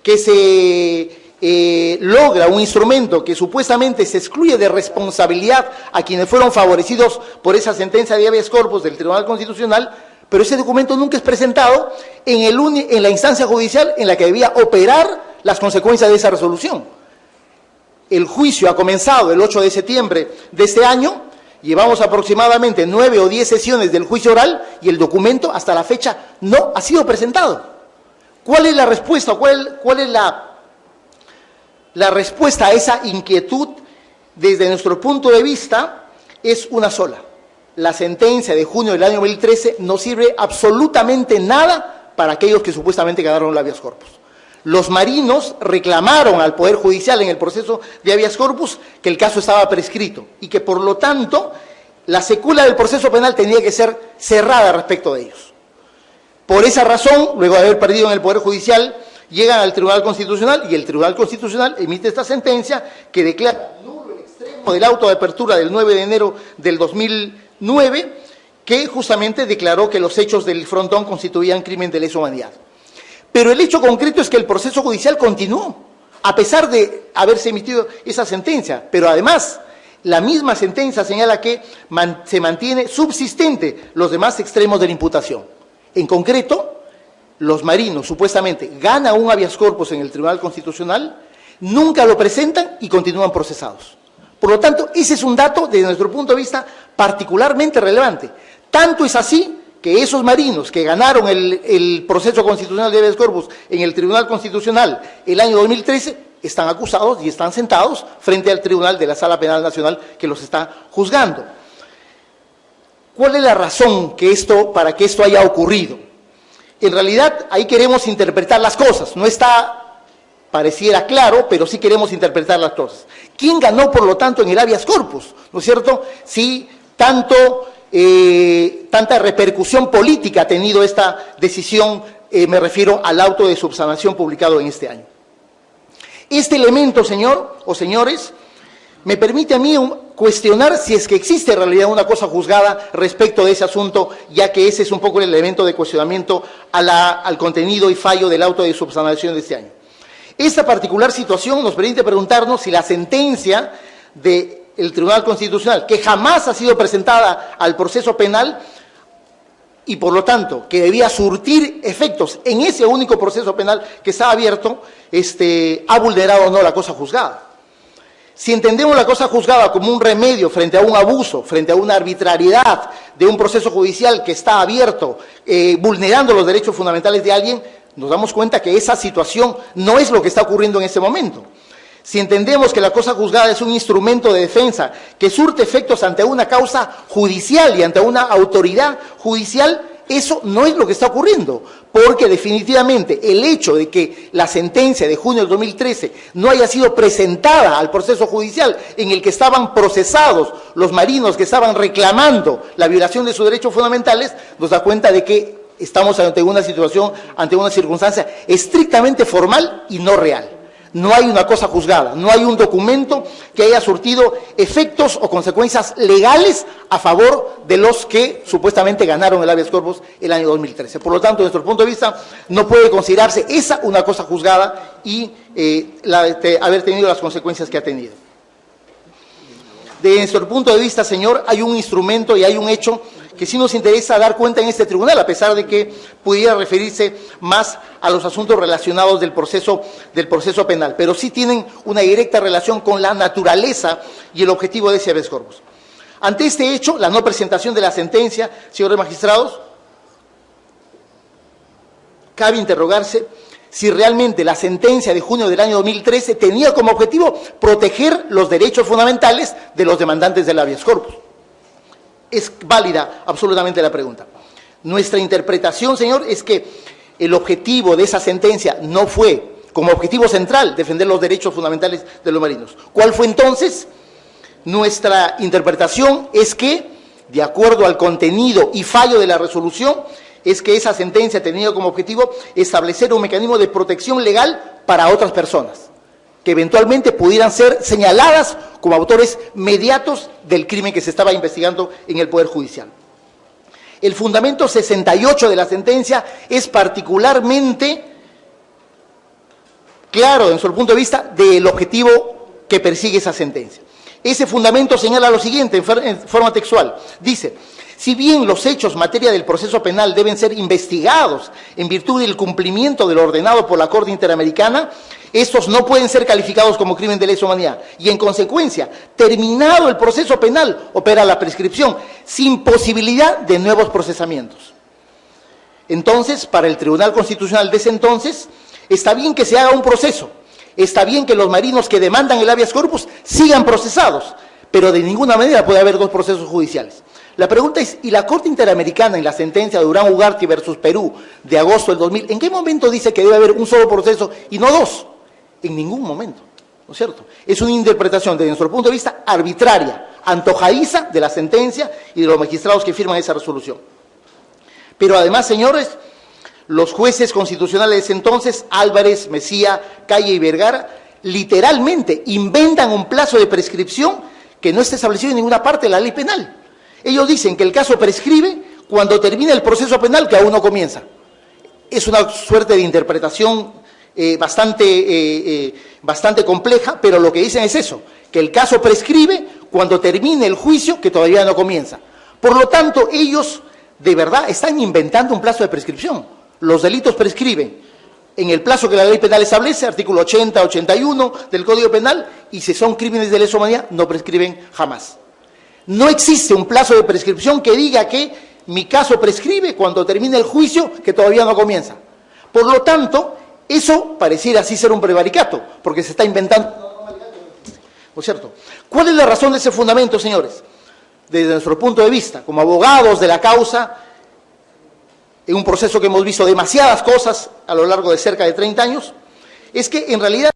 que se logra un instrumento que supuestamente se excluye de responsabilidad a quienes fueron favorecidos por esa sentencia de habeas corpus del Tribunal Constitucional, pero ese documento nunca es presentado en la instancia judicial en la que debía operar las consecuencias de esa resolución? El juicio ha comenzado el 8 de septiembre de este año, llevamos aproximadamente 9 o 10 sesiones del juicio oral y el documento hasta la fecha no ha sido presentado. ¿Cuál es la respuesta? ¿Cuál es la respuesta a esa inquietud? Desde nuestro punto de vista es una sola. La sentencia de junio del año 2013 no sirve absolutamente nada para aquellos que supuestamente ganaron el habeas corpus. Los marinos reclamaron al Poder Judicial en el proceso de habeas corpus que el caso estaba prescrito y que por lo tanto la secula del proceso penal tenía que ser cerrada respecto de ellos. Por esa razón, luego de haber perdido en el Poder Judicial, llegan al Tribunal Constitucional y el Tribunal Constitucional emite esta sentencia que declara nulo el extremo del auto de apertura del 9 de enero del 2009, que justamente declaró que los hechos del Frontón constituían crimen de lesa humanidad. Pero el hecho concreto es que el proceso judicial continuó, a pesar de haberse emitido esa sentencia. Pero además, la misma sentencia señala que se mantiene subsistente los demás extremos de la imputación. En concreto, los marinos supuestamente ganan un habeas corpus en el Tribunal Constitucional, nunca lo presentan y continúan procesados. Por lo tanto, ese es un dato, desde nuestro punto de vista, particularmente relevante. Tanto es así que esos marinos que ganaron el proceso constitucional de habeas corpus en el Tribunal Constitucional el año 2013 están acusados y están sentados frente al Tribunal de la Sala Penal Nacional que los está juzgando. ¿Cuál es la razón para que esto haya ocurrido? En realidad, ahí queremos interpretar las cosas. No está, pareciera claro, pero sí queremos interpretar las cosas. ¿Quién ganó, por lo tanto, en el habeas corpus? ¿No es cierto? Sí, tanta repercusión política ha tenido esta decisión, me refiero al auto de subsanación publicado en este año. Este elemento, señor o señores, me permite a mí cuestionar si es que existe en realidad una cosa juzgada respecto de ese asunto, ya que ese es un poco el elemento de cuestionamiento al contenido y fallo del auto de subsanación de este año. Esta particular situación nos permite preguntarnos si la sentencia del Tribunal Constitucional, que jamás ha sido presentada al proceso penal y por lo tanto que debía surtir efectos en ese único proceso penal que está abierto, ha vulnerado o no la cosa juzgada. Si entendemos la cosa juzgada como un remedio frente a un abuso, frente a una arbitrariedad de un proceso judicial que está abierto, vulnerando los derechos fundamentales de alguien, nos damos cuenta que esa situación no es lo que está ocurriendo en este momento. Si entendemos que la cosa juzgada es un instrumento de defensa que surte efectos ante una causa judicial y ante una autoridad judicial, eso no es lo que está ocurriendo, porque definitivamente el hecho de que la sentencia de junio del 2013 no haya sido presentada al proceso judicial en el que estaban procesados los marinos que estaban reclamando la violación de sus derechos fundamentales, nos da cuenta de que estamos ante una situación, ante una circunstancia estrictamente formal y no real. No hay una cosa juzgada, no hay un documento que haya surtido efectos o consecuencias legales a favor de los que supuestamente ganaron el habeas corpus el año 2013. Por lo tanto, desde nuestro punto de vista, no puede considerarse esa una cosa juzgada y haber tenido las consecuencias que ha tenido. Desde nuestro punto de vista, señor, hay un instrumento y hay un hecho que sí nos interesa dar cuenta en este tribunal, a pesar de que pudiera referirse más a los asuntos relacionados del proceso penal, pero sí tienen una directa relación con la naturaleza y el objetivo de ese habeas corpus. Ante este hecho, la no presentación de la sentencia, señores magistrados, cabe interrogarse si realmente la sentencia de junio del año 2013 tenía como objetivo proteger los derechos fundamentales de los demandantes del habeas corpus. Es válida absolutamente la pregunta. Nuestra interpretación, señor, es que el objetivo de esa sentencia no fue, como objetivo central, defender los derechos fundamentales de los marinos. ¿Cuál fue entonces? Nuestra interpretación es que, de acuerdo al contenido y fallo de la resolución, es que esa sentencia tenía como objetivo establecer un mecanismo de protección legal para otras personas, que eventualmente pudieran ser señaladas como autores mediatos del crimen que se estaba investigando en el Poder Judicial. El fundamento 68 de la sentencia es particularmente claro, desde nuestro punto de vista, del objetivo que persigue esa sentencia. Ese fundamento señala lo siguiente en forma textual. Dice: si bien los hechos materia del proceso penal deben ser investigados en virtud del cumplimiento de lo ordenado por la Corte Interamericana, estos no pueden ser calificados como crimen de lesa humanidad y, en consecuencia, terminado el proceso penal, opera la prescripción sin posibilidad de nuevos procesamientos. Entonces, para el Tribunal Constitucional de ese entonces, está bien que se haga un proceso, está bien que los marinos que demandan el habeas corpus sigan procesados, pero de ninguna manera puede haber dos procesos judiciales. La pregunta es, ¿y la Corte Interamericana en la sentencia de Durán Ugarte versus Perú de agosto del 2000, en qué momento dice que debe haber un solo proceso y no dos? En ningún momento, ¿no es cierto? Es una interpretación, desde nuestro punto de vista, arbitraria, antojadiza de la sentencia y de los magistrados que firman esa resolución. Pero además, señores, los jueces constitucionales entonces, Álvarez, Mejía, Calle y Vergara, literalmente inventan un plazo de prescripción que no está establecido en ninguna parte de la ley penal. Ellos dicen que el caso prescribe cuando termina el proceso penal que aún no comienza. Es una suerte de interpretación bastante compleja, pero lo que dicen es eso, que el caso prescribe cuando termine el juicio que todavía no comienza. Por lo tanto, ellos de verdad están inventando un plazo de prescripción. Los delitos prescriben en el plazo que la ley penal establece, artículo 80, 81 del Código Penal, y si son crímenes de lesa humanidad, no prescriben jamás. No existe un plazo de prescripción que diga que mi caso prescribe cuando termine el juicio que todavía no comienza. Por lo tanto, eso pareciera así ser un prevaricato, porque se está inventando, ¿no es cierto? ¿Cuál es la razón de ese fundamento, señores? Desde nuestro punto de vista, como abogados de la causa, en un proceso que hemos visto demasiadas cosas a lo largo de cerca de 30 años, es que en realidad